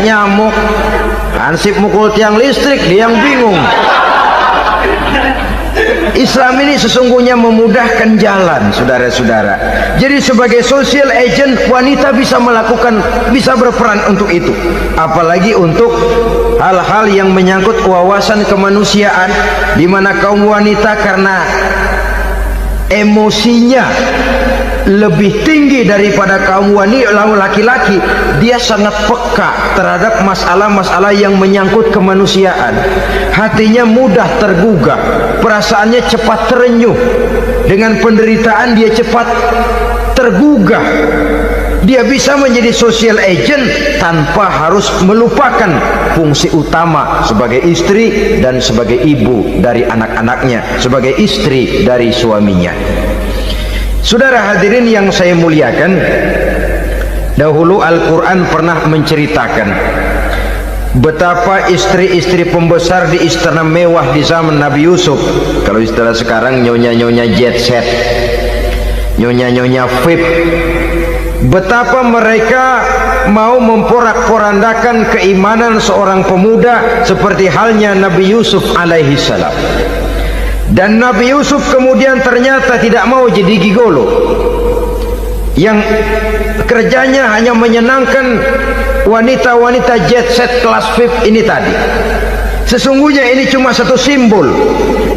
nyamuk, hansip mukul tiang listrik, dia yang bingung. Islam ini sesungguhnya memudahkan jalan, saudara-saudara. Jadi sebagai social agent, wanita bisa berperan untuk itu. Apalagi untuk hal-hal yang menyangkut wawasan kemanusiaan, di mana kaum wanita karena emosinya lebih tinggi daripada kaum wanita laki-laki, dia sangat peka terhadap masalah-masalah yang menyangkut kemanusiaan. Hatinya mudah tergugah, perasaannya cepat terenyuh. Dengan penderitaan dia cepat tergugah. Dia bisa menjadi social agent tanpa harus melupakan fungsi utama sebagai istri dan sebagai ibu dari anak-anaknya, sebagai istri dari suaminya. Saudara hadirin yang saya muliakan, dahulu Al-Quran pernah menceritakan betapa istri-istri pembesar di istana mewah di zaman Nabi Yusuf, kalau istilah sekarang nyonya-nyonya jet set, nyonya-nyonya VIP. Betapa mereka mau memporak-porandakan keimanan seorang pemuda seperti halnya Nabi Yusuf alaihi salam. Dan Nabi Yusuf kemudian ternyata tidak mau jadi gigolo yang kerjanya hanya menyenangkan wanita-wanita jet set kelas VIP ini tadi. Sesungguhnya ini cuma satu simbol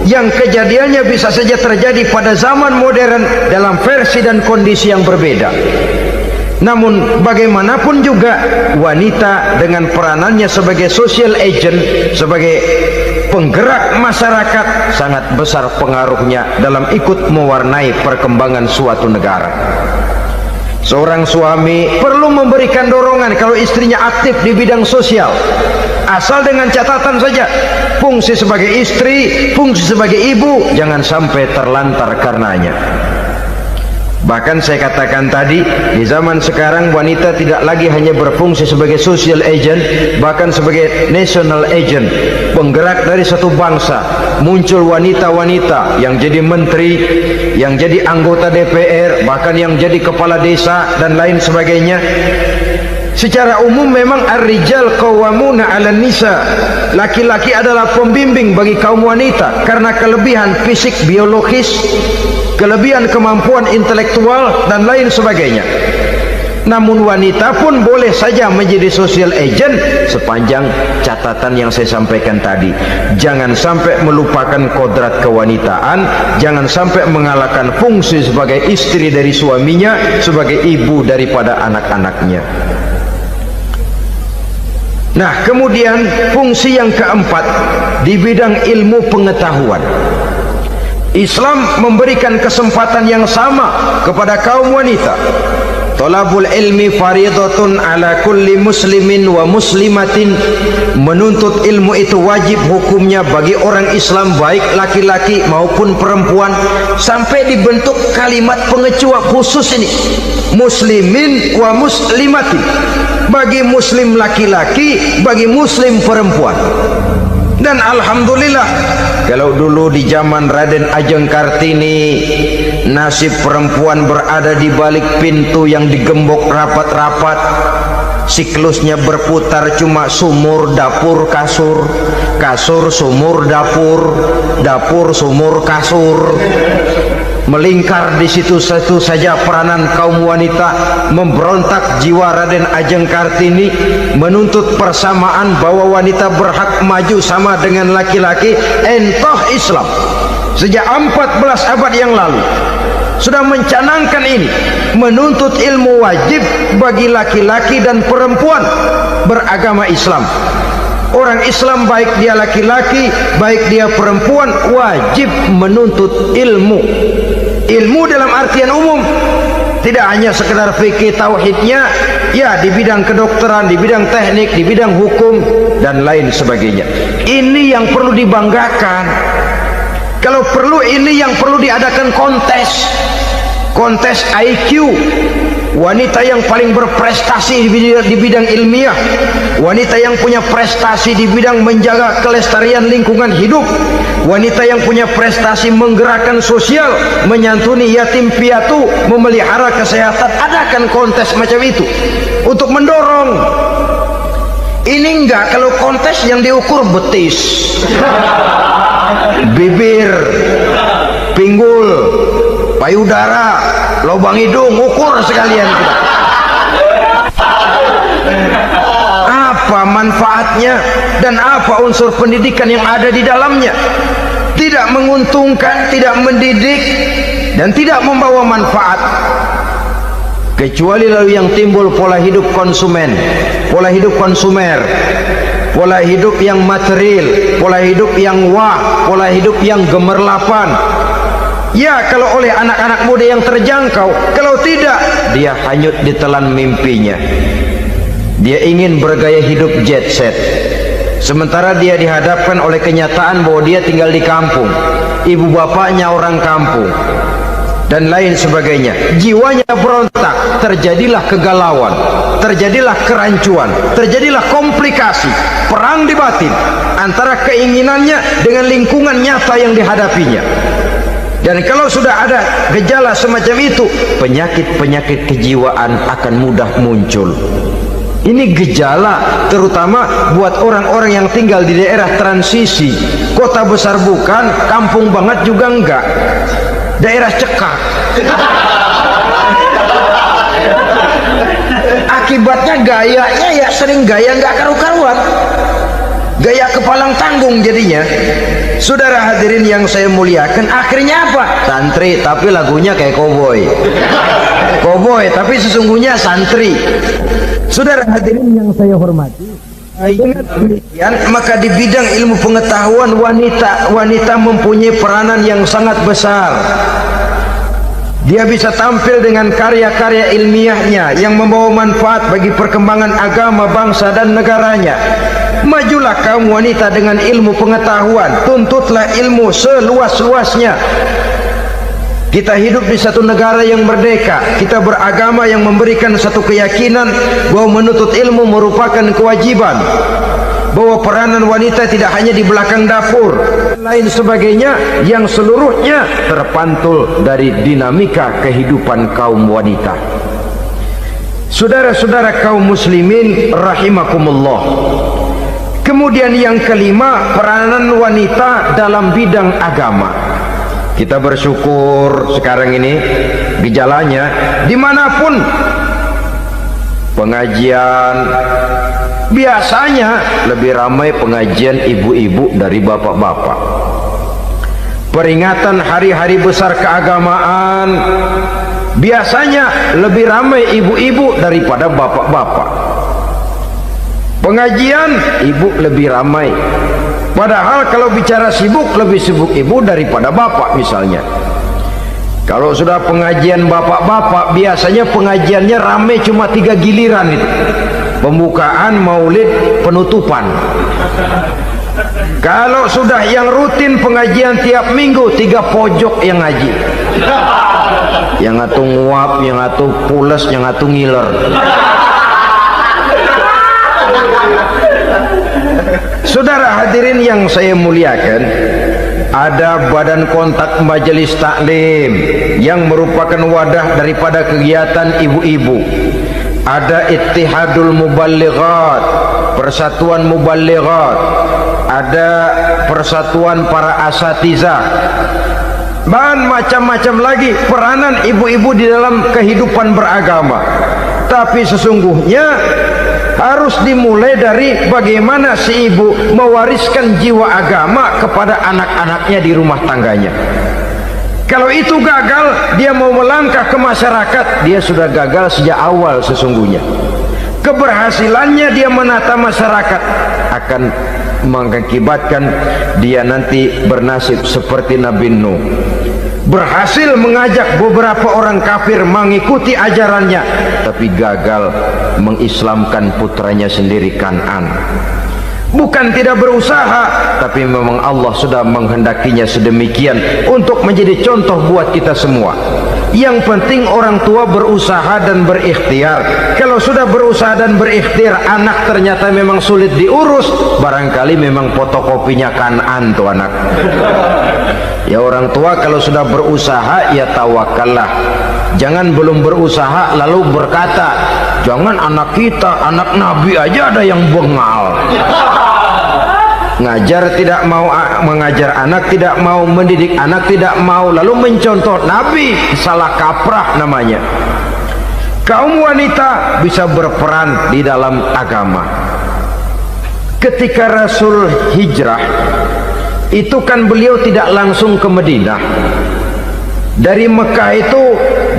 yang kejadiannya bisa saja terjadi pada zaman modern dalam versi dan kondisi yang berbeda. Namun bagaimanapun juga wanita dengan peranannya sebagai social agent, sebagai penggerak masyarakat, sangat besar pengaruhnya dalam ikut mewarnai perkembangan suatu negara. Seorang suami perlu memberikan dorongan kalau istrinya aktif di bidang sosial, asal dengan catatan saja, fungsi sebagai istri, fungsi sebagai ibu jangan sampai terlantar karenanya. Bahkan saya katakan tadi, di zaman sekarang wanita tidak lagi hanya berfungsi sebagai social agent, bahkan sebagai national agent, penggerak dari satu bangsa. Muncul wanita-wanita yang jadi menteri, yang jadi anggota DPR, bahkan yang jadi kepala desa dan lain sebagainya. Secara umum memang ar-rijal qawwamuna 'alan nisa. Laki-laki adalah pembimbing bagi kaum wanita karena kelebihan fisik biologis, kelebihan kemampuan intelektual dan lain sebagainya. Namun wanita pun boleh saja menjadi social agent sepanjang catatan yang saya sampaikan tadi. Jangan sampai melupakan kodrat kewanitaan, jangan sampai mengalahkan fungsi sebagai istri dari suaminya, sebagai ibu daripada anak-anaknya. Nah, kemudian fungsi yang keempat di bidang ilmu pengetahuan. Islam memberikan kesempatan yang sama kepada kaum wanita. Thalabul ilmi faridatun ala kulli muslimin wa muslimatin. Menuntut ilmu itu wajib hukumnya bagi orang Islam, baik laki-laki maupun perempuan. Sampai dibentuk kalimat pengecua khusus ini, muslimin wa muslimatin, bagi muslim laki-laki, bagi muslim perempuan. Dan alhamdulillah, kalau dulu di zaman Raden Ajeng Kartini nasib perempuan berada di balik pintu yang digembok rapat-rapat, siklusnya berputar cuma sumur, dapur, kasur, kasur, sumur, dapur, dapur, sumur, kasur. Melingkar di situ satu saja peranan kaum wanita. Memberontak jiwa Raden Ajeng Kartini, menuntut persamaan bahwa wanita berhak maju sama dengan laki-laki. Entah Islam sejak 14 abad yang lalu sudah mencanangkan ini, menuntut ilmu wajib bagi laki-laki dan perempuan beragama Islam. Orang Islam baik dia laki-laki, baik dia perempuan, wajib menuntut ilmu. Ilmu dalam artian umum, tidak hanya sekedar fikih tauhidnya, ya di bidang kedokteran, di bidang teknik, di bidang hukum dan lain sebagainya. Ini yang perlu dibanggakan. Kalau perlu, ini yang perlu diadakan kontes, kontes IQ. Wanita yang paling berprestasi di bidang ilmiah, wanita yang punya prestasi di bidang menjaga kelestarian lingkungan hidup, wanita yang punya prestasi menggerakkan sosial, menyantuni yatim piatu, memelihara kesehatan. Adakan kontes macam itu untuk mendorong. Ini enggak, kalau kontes yang diukur betis, bibir, pinggul, payudara, lubang hidung, ukur sekalian kita. Apa manfaatnya dan apa unsur pendidikan yang ada di dalamnya? Tidak menguntungkan, tidak mendidik, dan tidak membawa manfaat. Kecuali lalu yang timbul pola hidup konsumen, pola hidup konsumer, pola hidup yang material, pola hidup yang wah, pola hidup yang gemerlapan. Ya, kalau oleh anak-anak muda yang terjangkau. Kalau tidak, dia hanyut ditelan mimpinya. Dia ingin bergaya hidup jet set, sementara dia dihadapkan oleh kenyataan bahwa dia tinggal di kampung, ibu bapaknya orang kampung dan lain sebagainya. Jiwanya berontak, terjadilah kegalauan, terjadilah kerancuan, terjadilah komplikasi, perang di batin antara keinginannya dengan lingkungan nyata yang dihadapinya. Dan kalau sudah ada gejala semacam itu, penyakit-penyakit kejiwaan akan mudah muncul. Ini gejala terutama buat orang-orang yang tinggal di daerah transisi. Kota besar bukan, kampung banget juga enggak, daerah cekak. Akibatnya gayanya ya sering gaya nggak karu-karuan, gaya kepalang tanggung jadinya. Saudara hadirin yang saya muliakan, akhirnya apa? Santri tapi lagunya kayak koboi. Koboi tapi sesungguhnya santri. Saudara hadirin yang saya hormati, dengan demikian maka di bidang ilmu pengetahuan wanita mempunyai peranan yang sangat besar. Dia bisa tampil dengan karya-karya ilmiahnya yang membawa manfaat bagi perkembangan agama, bangsa dan negaranya. Majulah kaum wanita dengan ilmu pengetahuan, tuntutlah ilmu seluas-luasnya. Kita hidup di satu negara yang merdeka, kita beragama yang memberikan satu keyakinan bahwa menuntut ilmu merupakan kewajiban, bahwa peranan wanita tidak hanya di belakang dapur, lain sebagainya yang seluruhnya terpantul dari dinamika kehidupan kaum wanita. Saudara-saudara kaum muslimin rahimakumullah. Kemudian yang kelima, peranan wanita dalam bidang agama. Kita bersyukur sekarang ini gejalanya dimanapun pengajian, biasanya lebih ramai pengajian ibu-ibu dari bapak-bapak. Peringatan hari-hari besar keagamaan, biasanya lebih ramai ibu-ibu daripada bapak-bapak. Pengajian ibu lebih ramai, padahal kalau bicara sibuk, lebih sibuk ibu daripada bapak misalnya. Kalau sudah pengajian bapak-bapak, biasanya pengajiannya ramai cuma 3 giliran itu. Pembukaan, maulid, penutupan. Kalau sudah yang rutin pengajian tiap minggu, 3 pojok yang ngaji. Yang atuh nguap, yang atuh pules, yang atuh ngiler. Saudara hadirin yang saya muliakan, ada badan kontak majelis taklim yang merupakan wadah daripada kegiatan ibu-ibu. Ada Ittihadul Muballighat, Persatuan Muballighat, ada Persatuan Para Asatizah, dan macam-macam lagi peranan ibu-ibu di dalam kehidupan beragama. Tapi sesungguhnya harus dimulai dari bagaimana si ibu mewariskan jiwa agama kepada anak-anaknya di rumah tangganya. Kalau itu gagal, dia mau melangkah ke masyarakat, dia sudah gagal sejak awal sesungguhnya. Keberhasilannya dia menata masyarakat akan mengakibatkan dia nanti bernasib seperti Nabi Nuh, berhasil mengajak beberapa orang kafir mengikuti ajarannya, tapi gagal mengislamkan putranya sendiri Kan'an. Bukan tidak berusaha, tapi memang Allah sudah menghendakinya sedemikian untuk menjadi contoh buat kita semua. Yang penting orang tua berusaha dan berikhtiar. Kalau sudah berusaha dan berikhtiar, anak ternyata memang sulit diurus, barangkali memang fotokopinya Kan'an tuh anak. Ya orang tua kalau sudah berusaha, ya tawakallah. Jangan belum berusaha lalu berkata, jangan anak kita, anak Nabi aja ada yang bengal. Ngajar tidak mau, mengajar anak tidak mau, mendidik anak tidak mau, lalu mencontoh Nabi, salah kaprah namanya. Kaum wanita bisa berperan di dalam agama. Ketika Rasul hijrah, itu kan beliau tidak langsung ke Madinah. Dari Mekah itu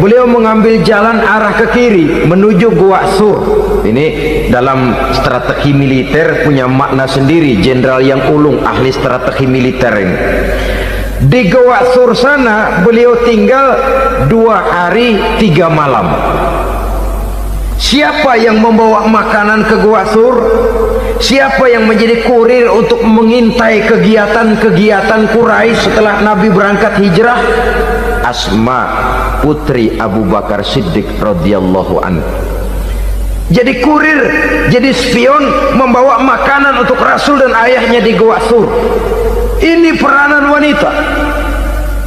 beliau mengambil jalan arah ke kiri menuju Gua Sur. Ini dalam strategi militer punya makna sendiri. Jenderal yang ulung, ahli strategi militer ini. Di Gua Sur sana beliau tinggal 2 hari 3 malam. Siapa yang membawa makanan ke Gua Sur? Siapa yang menjadi kurir untuk mengintai kegiatan-kegiatan Quraisy setelah Nabi berangkat hijrah? Asma, putri Abu Bakar Siddiq radhiyallahu anhu. Jadi kurir, jadi spion, membawa makanan untuk Rasul dan ayahnya di Gua Sur. Ini peranan wanita.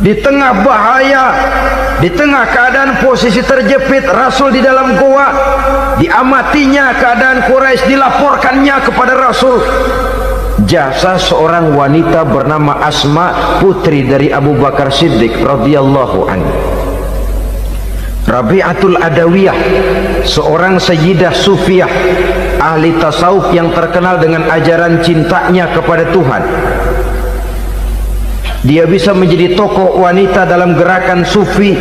di tengah bahaya, di tengah keadaan posisi terjepit, Rasul di dalam gua, diamatinya keadaan Quraisy, dilaporkannya kepada Rasul jasa seorang wanita bernama Asma, putri dari Abu Bakar Siddiq radhiyallahu anhu. Rabi'atul Adawiyah, seorang sayyidah sufiyah, ahli tasawuf yang terkenal dengan ajaran cintanya kepada Tuhan. Dia bisa menjadi tokoh wanita dalam gerakan sufi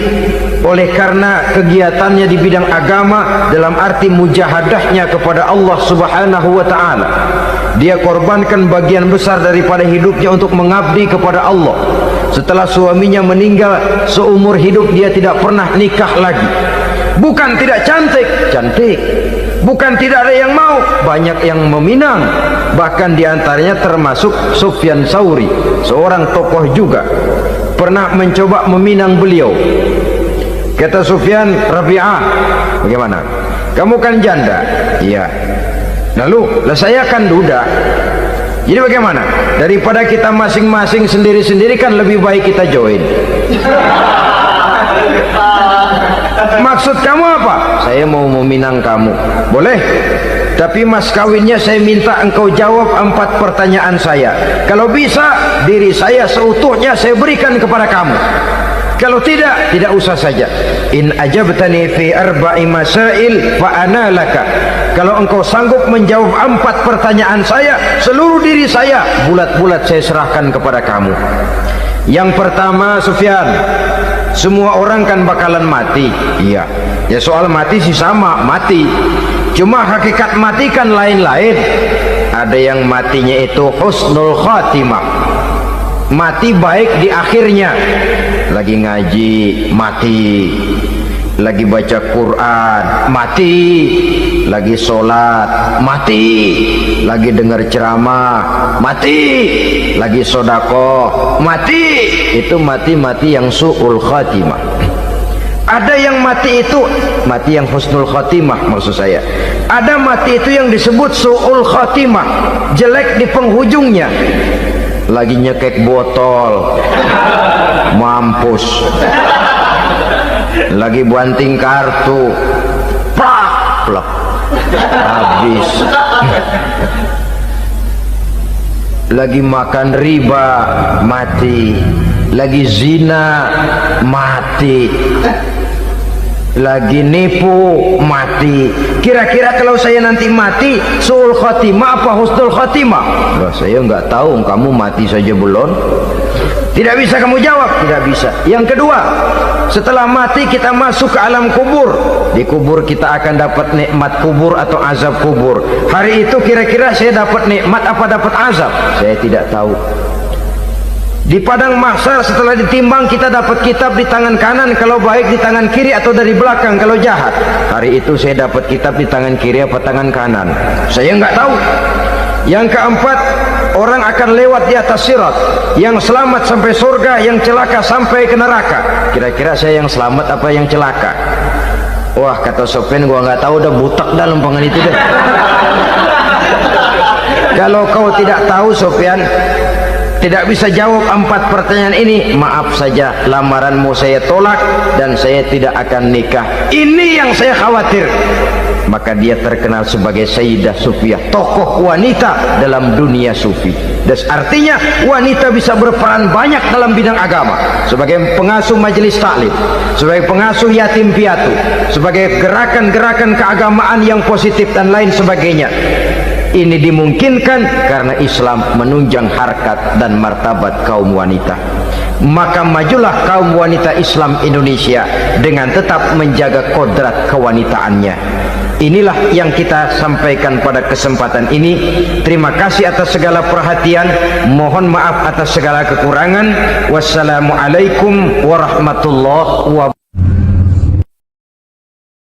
oleh karena kegiatannya di bidang agama dalam arti mujahadahnya kepada Allah Subhanahu wa taala. Dia korbankan bagian besar daripada hidupnya untuk mengabdi kepada Allah. Setelah suaminya meninggal, seumur hidup dia tidak pernah nikah lagi. Bukan tidak cantik, cantik. Bukan tidak ada yang mau, banyak yang meminang. Bahkan diantaranya termasuk Sufyan Tsauri, seorang tokoh juga, pernah mencoba meminang beliau. Kata Sufyan, Rabi'ah, bagaimana? Kamu kan janda? Iya. Lalu, saya kan duda. Jadi bagaimana? Daripada kita masing-masing sendiri-sendiri kan lebih baik kita join. Maksud kamu apa? Saya mau meminang kamu. Boleh? Tapi mas kawinnya saya minta engkau jawab 4 pertanyaan saya. Kalau bisa, diri saya seutuhnya saya berikan kepada kamu. Kalau tidak, tidak usah saja. In ajabtani fi 4 masail fa ana laka. Kalau engkau sanggup menjawab 4 pertanyaan saya, seluruh diri saya bulat-bulat saya serahkan kepada kamu. Yang pertama, Sufyan, semua orang kan bakalan mati. Iya. Ya soal mati sih sama, mati. Cuma hakikat mati kan lain-lain. Ada yang matinya itu husnul khatimah, mati baik di akhirnya. Lagi ngaji, mati. Lagi baca Quran, mati. Lagi sholat, mati. Lagi dengar ceramah, mati. Lagi sodakoh, mati. Itu mati-mati yang su'ul khatimah. Ada yang mati itu mati yang husnul khatimah, maksud saya. Ada mati itu yang disebut su'ul khatimah, jelek di penghujungnya. Lagi nyekek botol, mampus. Lagi banting kartu, plak, habis. Lagi makan riba, mati. Lagi zina, mati. Lagi nipu, mati. Kira-kira kalau saya nanti mati, su'ul khatimah apa husnul khatimah? Loh, saya nggak tahu, kamu mati saja belum. Tidak bisa kamu jawab, tidak bisa. Yang kedua, setelah mati kita masuk ke alam kubur. Di kubur kita akan dapat nikmat kubur atau azab kubur. Hari itu kira-kira saya dapat nikmat apa dapat azab? Saya tidak tahu. Di padang mahsyar setelah ditimbang kita dapat kitab di tangan kanan kalau baik, di tangan kiri atau dari belakang kalau jahat. Hari itu saya dapat kitab di tangan kiri apa tangan kanan? Saya nggak tahu. Yang keempat, orang akan lewat di atas sirat, yang selamat sampai surga, yang celaka sampai ke neraka. Kira-kira saya yang selamat apa yang celaka? Wah, kata Sofyan, gua nggak tahu, udah butak dalam pengen itu deh. Kalau kau tidak tahu, Sofyan, tidak bisa jawab 4 pertanyaan ini, maaf saja, lamaranmu saya tolak dan saya tidak akan nikah. Ini yang saya khawatir. Maka dia terkenal sebagai Sayyidah Sufiyah, tokoh wanita dalam dunia sufi. Dan artinya wanita bisa berperan banyak dalam bidang agama, sebagai pengasuh majelis taklim, sebagai pengasuh yatim piatu, sebagai gerakan-gerakan keagamaan yang positif dan lain sebagainya. Ini dimungkinkan karena Islam menunjang harkat dan martabat kaum wanita. Maka majulah kaum wanita Islam Indonesia dengan tetap menjaga kodrat kewanitaannya. Inilah yang kita sampaikan pada kesempatan ini. Terima kasih atas segala perhatian, mohon maaf atas segala kekurangan. Wassalamualaikum warahmatullahi wabarakatuh.